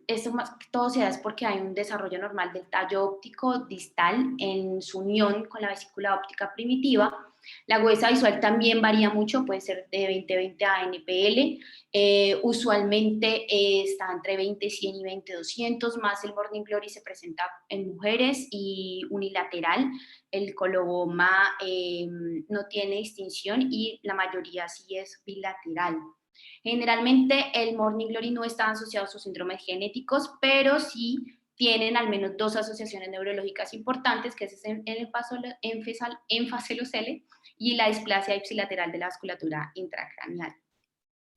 esto más que todo se da es porque hay un desarrollo normal del tallo óptico distal en su unión con la vesícula óptica primitiva. La agudeza visual también varía mucho, puede ser de 20-20 a NPL, usualmente está entre 20-100 y 20-200, más el Morning Glory se presenta en mujeres y unilateral. El coloboma no tiene distinción y la mayoría sí es bilateral. Generalmente el Morning Glory no está asociado a sus síndromes genéticos, pero sí tienen al menos 2 asociaciones neurológicas importantes, que es el enfacelocele y la displasia ipsilateral de la vasculatura intracraneal.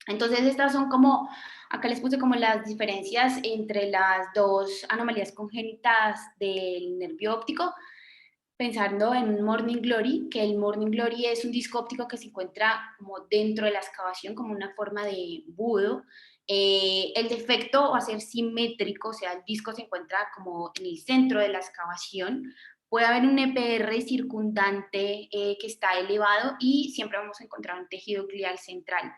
Entonces estas son como, acá les puse como las diferencias entre las 2 anomalías congénitas del nervio óptico, pensando en un Morning Glory, que el Morning Glory es un disco óptico que se encuentra como dentro de la excavación, como una forma de budo. El defecto va a ser simétrico, o sea, el disco se encuentra como en el centro de la excavación. Puede haber un EPR circundante que está elevado y siempre vamos a encontrar un tejido glial central.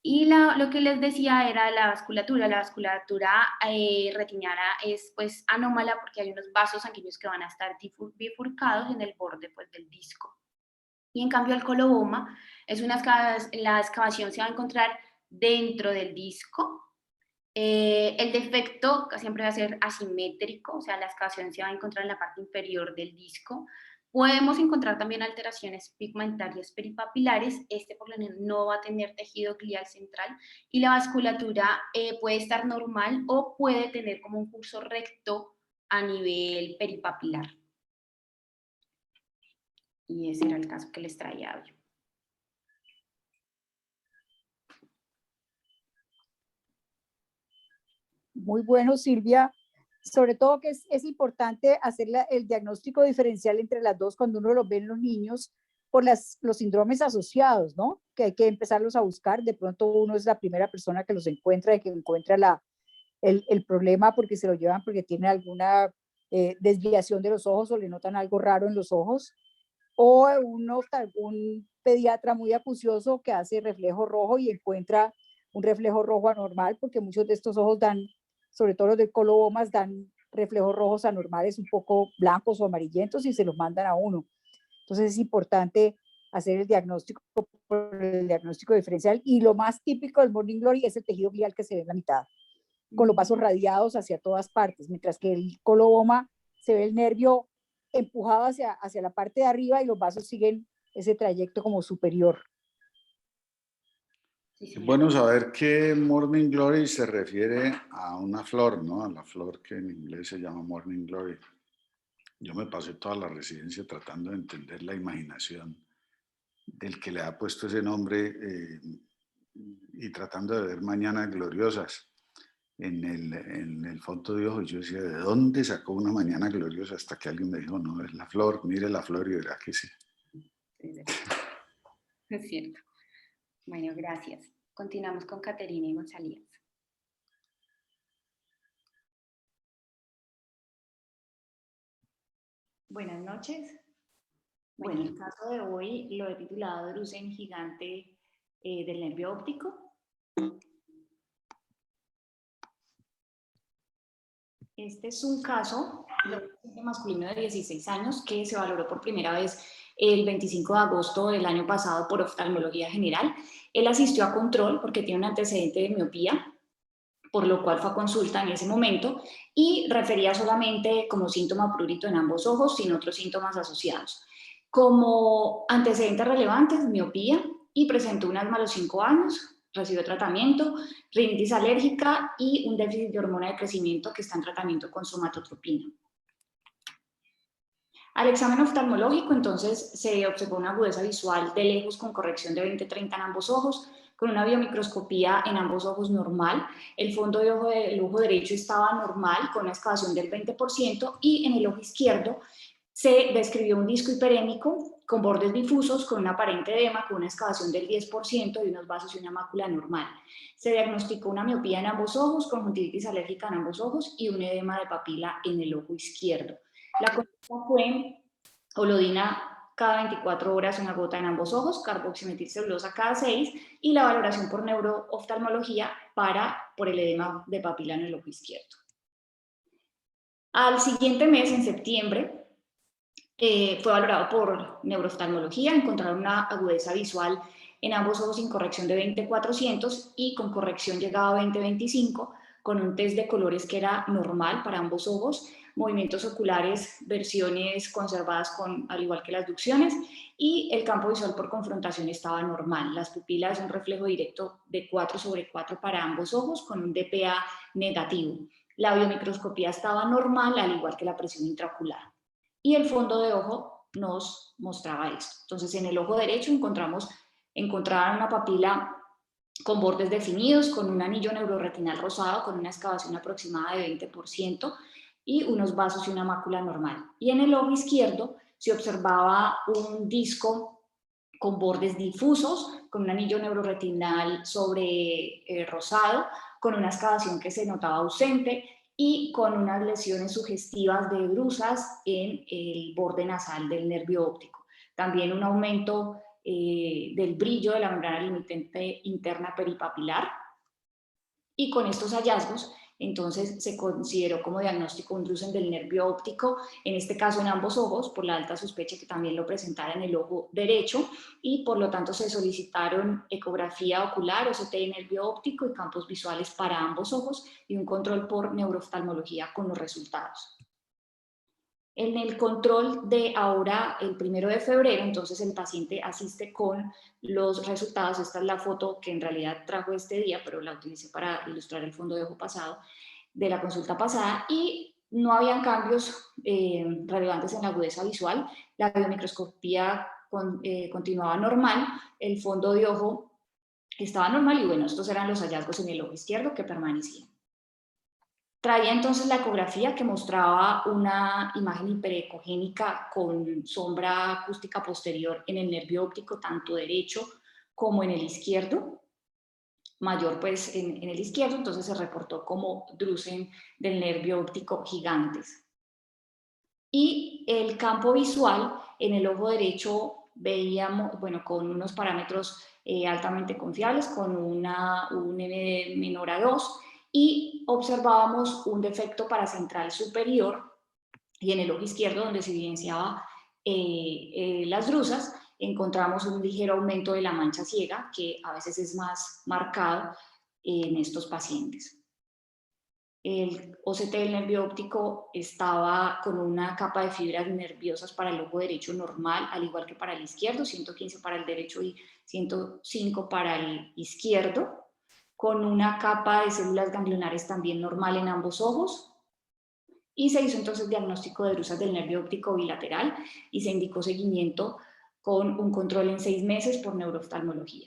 Y lo que les decía era la vasculatura. La vasculatura retiniana es pues anómala porque hay unos vasos sanguíneos que van a estar bifurcados en el borde pues, del disco. Y en cambio el coloboma la excavación se va a encontrar dentro del disco. El defecto siempre va a ser asimétrico, o sea, la excavación se va a encontrar en la parte inferior del disco. Podemos encontrar también alteraciones pigmentarias peripapilares. Por lo general no va a tener tejido glial central, y la vasculatura puede estar normal o puede tener como un curso recto a nivel peripapilar. Y ese era el caso que les traía hoy. Muy bueno, Silvia. Sobre todo que es importante hacer el diagnóstico diferencial entre las dos cuando uno los ve en los niños por los síndromes asociados, ¿no? Que hay que empezarlos a buscar. De pronto uno es la primera persona que los encuentra y que encuentra el problema porque se lo llevan porque tiene alguna desviación de los ojos o le notan algo raro en los ojos. O un pediatra muy acucioso que hace reflejo rojo y encuentra un reflejo rojo anormal, porque muchos de estos ojos sobre todo los de colobomas, dan reflejos rojos anormales un poco blancos o amarillentos y se los mandan a uno. Entonces es importante hacer el diagnóstico diferencial, y lo más típico del Morning Glory es el tejido glial que se ve en la mitad, con los vasos radiados hacia todas partes, mientras que el coloboma se ve el nervio empujado hacia la parte de arriba y los vasos siguen ese trayecto como superior. Es bueno saber que Morning Glory se refiere a una flor, ¿no? A la flor que en inglés se llama Morning Glory. Yo me pasé toda la residencia tratando de entender la imaginación del que le ha puesto ese nombre y tratando de ver mañanas gloriosas en el fondo de ojos. Yo decía, ¿de dónde sacó una mañana gloriosa? Hasta que alguien me dijo, no, es la flor, mire la flor y verá que sí. Es cierto. Bueno, gracias. Continuamos con Caterina y González. Buenas noches. Bueno, el caso de hoy lo he titulado Drusen gigante del nervio óptico. Este es un caso de un paciente masculino de 16 años que se valoró por primera vez el 25 de agosto del año pasado por oftalmología general. Él asistió a control porque tiene un antecedente de miopía, por lo cual fue a consulta en ese momento y refería solamente como síntoma prurito en ambos ojos, sin otros síntomas asociados. Como antecedentes relevantes, miopía, y presentó un asma a los 5 años, recibió tratamiento, rinitis alérgica y un déficit de hormona de crecimiento que está en tratamiento con somatotropina. Al examen oftalmológico, entonces, se observó una agudeza visual de lejos con corrección de 20-30 en ambos ojos, con una biomicroscopía en ambos ojos normal. El fondo de ojo del ojo derecho estaba normal, con una excavación del 20%, y en el ojo izquierdo se describió un disco hiperémico con bordes difusos, con un aparente edema, con una excavación del 10% y unos vasos y una mácula normal. Se diagnosticó una miopía en ambos ojos, conjuntivitis alérgica en ambos ojos y un edema de papila en el ojo izquierdo. La consulta fue olodina cada 24 horas, una gota en ambos ojos, carboximetilcelulosa cada 6, y la valoración por neurooftalmología por el edema de papila en el ojo izquierdo. Al siguiente mes, en septiembre, fue valorado por neurooftalmología, encontraron una agudeza visual en ambos ojos sin corrección de 20-400 y con corrección llegaba a 20-25, con un test de colores que era normal para ambos ojos, movimientos oculares, versiones conservadas al igual que las ducciones, y el campo visual por confrontación estaba normal. Las pupilas, un reflejo directo de 4/4 para ambos ojos con un DPA negativo. La biomicroscopía estaba normal, al igual que la presión intraocular. Y el fondo de ojo nos mostraba esto. Entonces, en el ojo derecho encontraban una papila con bordes definidos, con un anillo neuroretinal rosado, con una excavación aproximada de 20% y unos vasos y una mácula normal. Y en el ojo izquierdo se observaba un disco con bordes difusos, con un anillo neuroretinal rosado, con una excavación que se notaba ausente y con unas lesiones sugestivas de drusas en el borde nasal del nervio óptico. También un aumento del brillo de la membrana limitante interna peripapilar. Y con estos hallazgos, entonces se consideró como diagnóstico un drusen del nervio óptico, en este caso en ambos ojos, por la alta sospecha que también lo presentara en el ojo derecho, y por lo tanto se solicitaron ecografía ocular, OCT de nervio óptico y campos visuales para ambos ojos y un control por neurooftalmología con los resultados. En el control de ahora, el 1 de febrero, entonces el paciente asiste con los resultados. Esta es la foto que en realidad trajo este día, pero la utilicé para ilustrar el fondo de ojo pasado, de la consulta pasada, y no habían cambios relevantes en la agudeza visual. La biomicroscopía continuaba normal, el fondo de ojo estaba normal y bueno, estos eran los hallazgos en el ojo izquierdo que permanecían. Traía entonces la ecografía que mostraba una imagen hiperecogénica con sombra acústica posterior en el nervio óptico, tanto derecho como en el izquierdo, mayor pues en el izquierdo, entonces se reportó como drusen del nervio óptico gigantes. Y el campo visual en el ojo derecho veíamos, bueno, con unos parámetros altamente confiables, con un M menor a 2, y observábamos un defecto paracentral superior, y en el ojo izquierdo, donde se evidenciaba las drusas, encontramos un ligero aumento de la mancha ciega, que a veces es más marcado en estos pacientes. El OCT del nervio óptico estaba con una capa de fibras nerviosas para el ojo derecho normal, al igual que para el izquierdo, 115 para el derecho y 105 para el izquierdo, con una capa de células ganglionares también normal en ambos ojos, y se hizo entonces diagnóstico de drusas del nervio óptico bilateral y se indicó seguimiento con un control en 6 meses por neurooftalmología.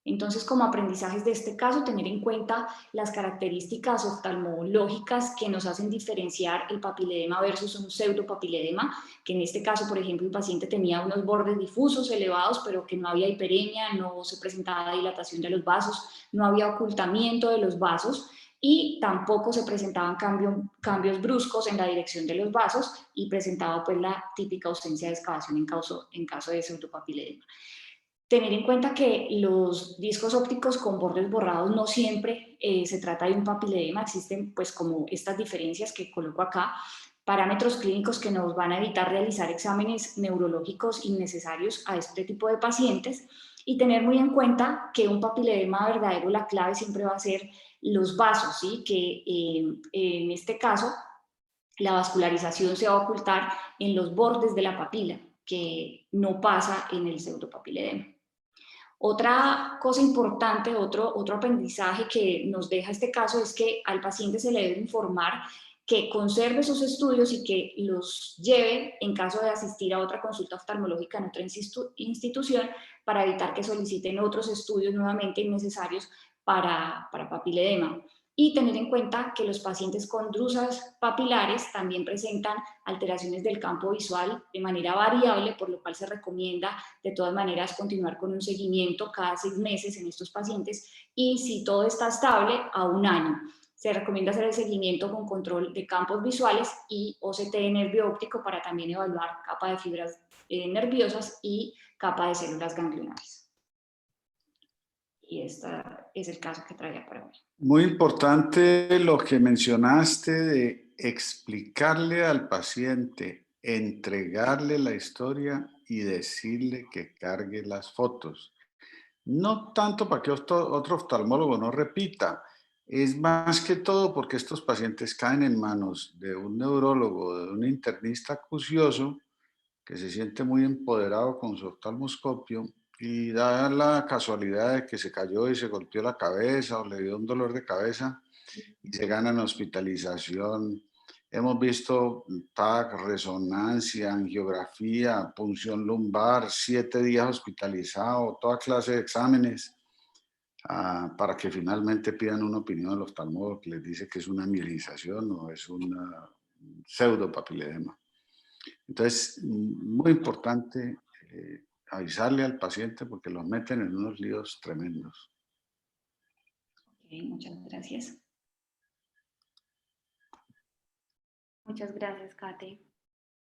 Entonces, como aprendizajes de este caso, tener en cuenta las características oftalmológicas que nos hacen diferenciar el papiledema versus un pseudopapiledema, que en este caso, por ejemplo, el paciente tenía unos bordes difusos elevados, pero que no había hiperemia, no se presentaba dilatación de los vasos, no había ocultamiento de los vasos y tampoco se presentaban cambios bruscos en la dirección de los vasos y presentaba pues la típica ausencia de excavación en caso de pseudopapiledema. Tener en cuenta que los discos ópticos con bordes borrados no siempre se trata de un papiledema, existen pues como estas diferencias que coloco acá, parámetros clínicos que nos van a evitar realizar exámenes neurológicos innecesarios a este tipo de pacientes, y tener muy en cuenta que un papiledema verdadero, la clave siempre va a ser los vasos, ¿sí? Que en este caso la vascularización se va a ocultar en los bordes de la papila, que no pasa en el pseudopapiledema. Otra cosa importante, otro aprendizaje que nos deja este caso es que al paciente se le debe informar que conserve esos estudios y que los lleve en caso de asistir a otra consulta oftalmológica en otra institución para evitar que soliciten otros estudios nuevamente innecesarios para papiledema. Y tener en cuenta que los pacientes con drusas papilares también presentan alteraciones del campo visual de manera variable, por lo cual se recomienda de todas maneras continuar con un seguimiento cada 6 meses en estos pacientes y si todo está estable, a 1 año. Se recomienda hacer el seguimiento con control de campos visuales y OCT de nervio óptico para también evaluar capa de fibras nerviosas y capa de células ganglionares. Y este es el caso que traía para hoy. Muy importante lo que mencionaste de explicarle al paciente, entregarle la historia y decirle que cargue las fotos. No tanto para que otro oftalmólogo no repita, es más que todo porque estos pacientes caen en manos de un neurólogo, de un internista acucioso que se siente muy empoderado con su oftalmoscopio y da la casualidad de que se cayó y se golpeó la cabeza o le dio un dolor de cabeza y se gana en hospitalización. Hemos visto TAC, resonancia, angiografía, punción lumbar, 7 días hospitalizado, toda clase de exámenes para que finalmente pidan una opinión del oftalmólogo que les dice que es una mielización o es una pseudopapiledema. Entonces, muy importante avisarle al paciente porque los meten en unos líos tremendos. Ok, muchas gracias. Muchas gracias, Kate.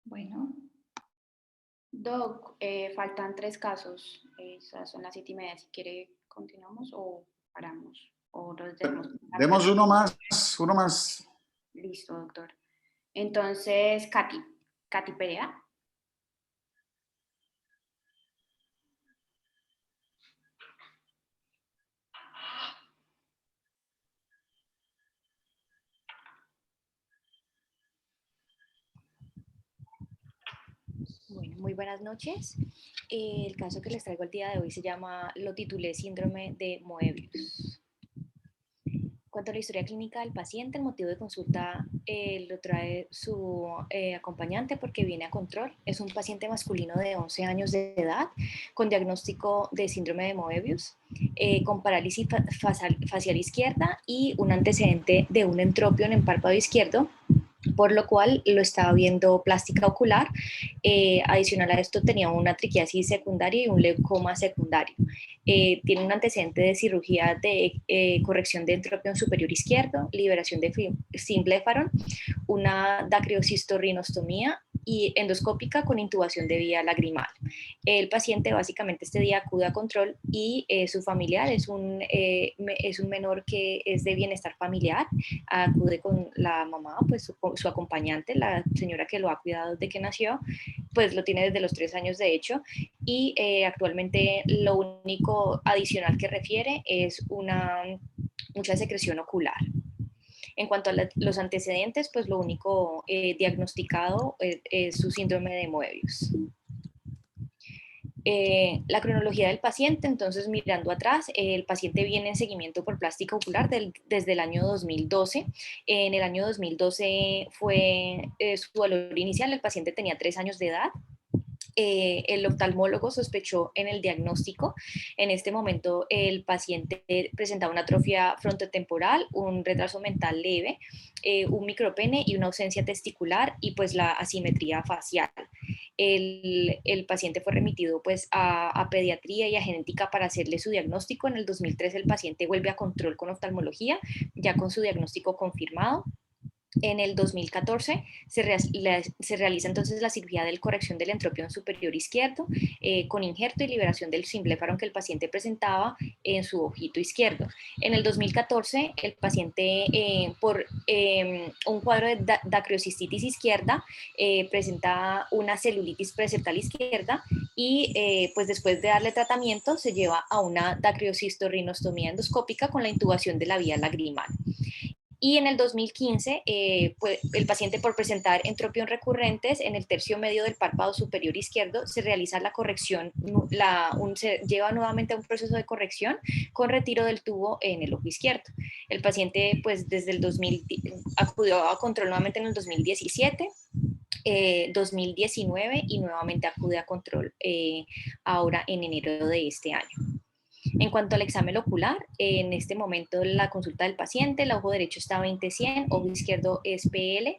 Bueno. Doc, faltan 3 casos. Son las 7:30. Si quiere, continuamos o paramos. O los demos uno más. Listo, doctor. Entonces, Katy Perea. Bueno, muy buenas noches. El caso que les traigo el día de hoy lo titulé Síndrome de Moebius. Cuanto a la historia clínica del paciente, el motivo de consulta lo trae su acompañante porque viene a control. Es un paciente masculino de 11 años de edad con diagnóstico de síndrome de Moebius, con parálisis facial izquierda y un antecedente de un entropio en el párpado izquierdo, por lo cual lo estaba viendo plástica ocular. Adicional a esto tenía una triquiasis secundaria y un leucoma secundario. Tiene un antecedente de cirugía de corrección de entropio superior izquierdo, liberación de simblefaron, una dacriocistorrinostomía y endoscópica con intubación de vía lagrimal. El paciente básicamente este día acude a control y su familiar es un menor que es de bienestar familiar, acude con la mamá, pues su acompañante, la señora que lo ha cuidado desde que nació, pues lo tiene desde los 3 años de hecho, y actualmente lo único adicional que refiere es mucha secreción ocular. En cuanto a los antecedentes, pues lo único diagnosticado es su síndrome de Moebius. La cronología del paciente, entonces mirando atrás, el paciente viene en seguimiento por plástica ocular desde el año 2012. En el año 2012 fue su valor inicial, el paciente tenía 3 años de edad. El oftalmólogo sospechó en el diagnóstico. En este momento el paciente presentaba una atrofia frontotemporal, un retraso mental leve, un micropene y una ausencia testicular y pues la asimetría facial. El paciente fue remitido pues a pediatría y a genética para hacerle su diagnóstico. En el 2003 el paciente vuelve a control con oftalmología, ya con su diagnóstico confirmado. En el 2014 se realiza entonces la cirugía de corrección del entropión superior izquierdo con injerto y liberación del simblefaron que el paciente presentaba en su ojito izquierdo. En el 2014 el paciente por un cuadro de dacriocistitis izquierda presenta una celulitis preseptal izquierda y pues después de darle tratamiento se lleva a una dacriocistorrinostomía endoscópica con la intubación de la vía lagrimal. Y en el 2015, pues, el paciente, por presentar entropión recurrentes en el tercio medio del párpado superior izquierdo, se realiza la corrección, se lleva nuevamente a un proceso de corrección con retiro del tubo en el ojo izquierdo. El paciente, pues, desde el 2000 acudió a control nuevamente en el 2017, 2019 y nuevamente acude a control ahora en enero de este año. En cuanto al examen ocular, en este momento la consulta del paciente, el ojo derecho está 20/100, ojo izquierdo es PL.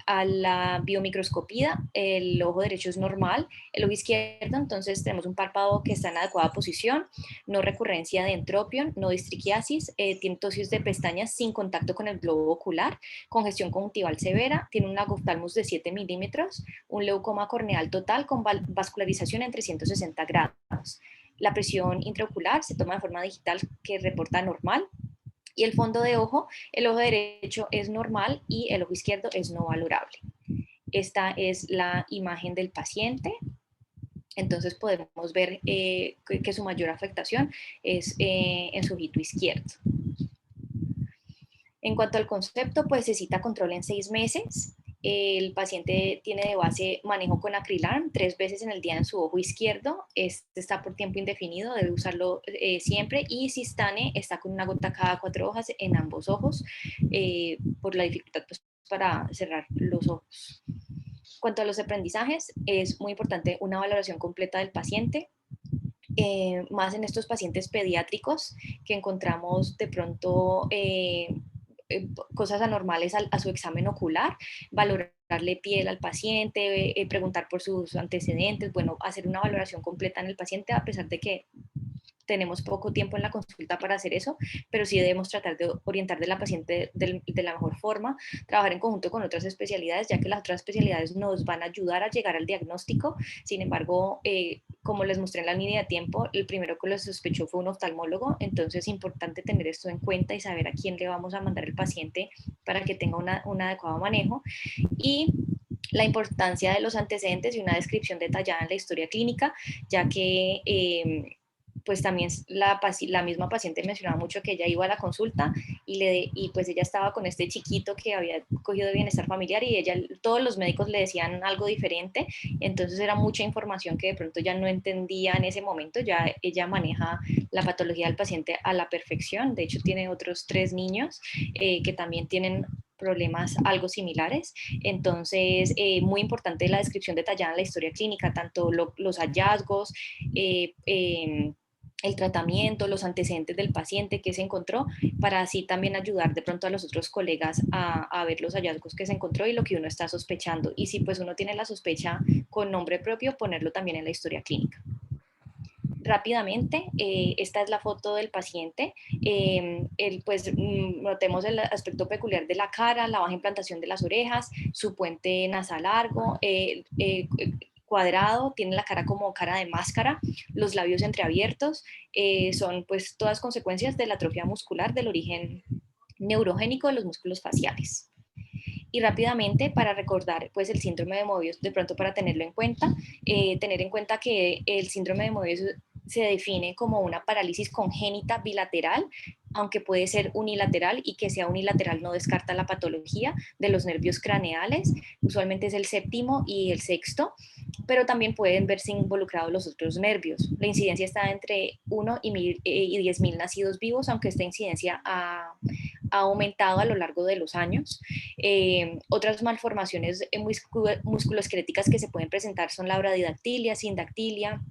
A la biomicroscopía, el ojo derecho es normal, el ojo izquierdo, entonces tenemos un párpado que está en adecuada posición, no recurrencia de entropión, no distriquiasis, tiene ptosis de pestañas sin contacto con el globo ocular, congestión conjuntival severa, tiene un agoftalmus de 7 milímetros, un leucoma corneal total con vascularización en 360 grados. La presión intraocular se toma de forma digital que reporta normal. Y el fondo de ojo, el ojo derecho es normal y el ojo izquierdo es no valorable. Esta es la imagen del paciente. Entonces podemos ver que su mayor afectación es en su ojito izquierdo. En cuanto al concepto, pues se cita control en 6 meses. El paciente tiene de base manejo con acrilarm 3 veces en el día en su ojo izquierdo. Este está por tiempo indefinido, debe usarlo siempre. Y Sistane está con una gota cada 4 hojas en ambos ojos por la dificultad pues, para cerrar los ojos. En cuanto a los aprendizajes, es muy importante una valoración completa del paciente. Más en estos pacientes pediátricos que encontramos de pronto cosas anormales a su examen ocular, valorarle piel al paciente, preguntar por sus antecedentes, bueno, hacer una valoración completa en el paciente a pesar de que tenemos poco tiempo en la consulta para hacer eso, pero sí debemos tratar de orientar de la paciente de la mejor forma, trabajar en conjunto con otras especialidades, ya que las otras especialidades nos van a ayudar a llegar al diagnóstico. Sin embargo, como les mostré en la línea de tiempo, el primero que lo sospechó fue un oftalmólogo, entonces es importante tener esto en cuenta y saber a quién le vamos a mandar el paciente para que tenga un adecuado manejo. Y la importancia de los antecedentes y una descripción detallada en la historia clínica, ya que pues también la misma paciente mencionaba mucho que ella iba a la consulta y pues ella estaba con este chiquito que había cogido de bienestar familiar y todos los médicos le decían algo diferente, entonces era mucha información que de pronto ya no entendía en ese momento. Ya ella maneja la patología del paciente a la perfección, de hecho tiene otros 3 niños que también tienen problemas algo similares, entonces muy importante la descripción detallada en la historia clínica, tanto los hallazgos, el tratamiento, los antecedentes del paciente que se encontró, para así también ayudar de pronto a los otros colegas a ver los hallazgos que se encontró y lo que uno está sospechando. Y si pues uno tiene la sospecha con nombre propio, ponerlo también en la historia clínica. Rápidamente, esta es la foto del paciente. Pues notemos el aspecto peculiar de la cara, la baja implantación de las orejas, su puente nasal largo, cuadrado, tiene la cara como cara de máscara, los labios entreabiertos, son pues todas consecuencias de la atrofia muscular del origen neurogénico de los músculos faciales. Y rápidamente, para recordar pues el síndrome de Moebius, de pronto para tenerlo en cuenta, tener en cuenta que el síndrome de Moebius se define como una parálisis congénita bilateral, aunque puede ser unilateral, y que sea unilateral no descarta la patología de los nervios craneales, usualmente es el séptimo y el sexto, pero también pueden verse involucrados los otros nervios. La incidencia está entre 1 y 10.000 nacidos vivos, aunque esta incidencia ha aumentado a lo largo de los años. Otras malformaciones musculoesqueléticas que se pueden presentar son la bradidactilia, sindactilia,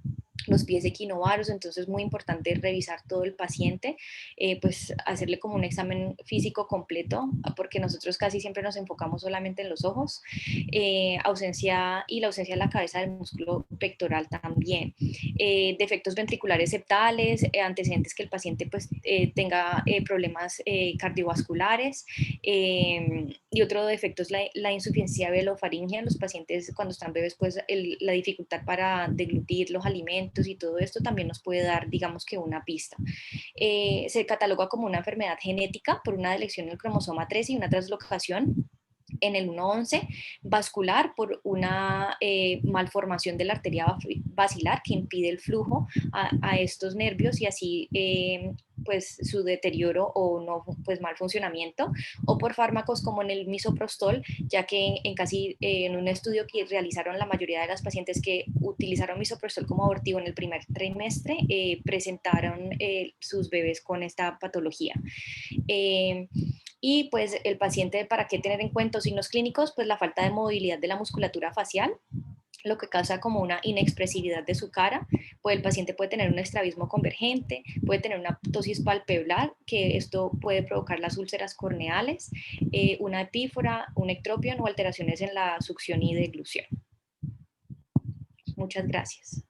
los pies equinovaros, entonces es muy importante revisar todo el paciente, pues hacerle como un examen físico completo, porque nosotros casi siempre nos enfocamos solamente en los ojos, la ausencia de la cabeza del músculo pectoral también, defectos ventriculares septales, antecedentes que el paciente pues tenga problemas cardiovasculares, y otro defecto es la insuficiencia velofaringea en los pacientes cuando están bebés, pues la dificultad para deglutir los alimentos y todo esto también nos puede dar, digamos que una pista. Se cataloga como una enfermedad genética por una delección en el cromosoma 13 y una translocación en el 1-11, vascular por una malformación de la arteria basilar que impide el flujo a estos nervios y así pues su deterioro o no, pues mal funcionamiento, o por fármacos como en el misoprostol, ya que en un estudio que realizaron la mayoría de las pacientes que utilizaron misoprostol como abortivo en el primer trimestre presentaron sus bebés con esta patología. Y pues el paciente, ¿para qué tener en cuenta signos clínicos? Pues la falta de movilidad de la musculatura facial, lo que causa como una inexpresividad de su cara, pues el paciente puede tener un estrabismo convergente, puede tener una ptosis palpebral, que esto puede provocar las úlceras corneales, una epífora, un ectropion o alteraciones en la succión y deglución. Muchas gracias.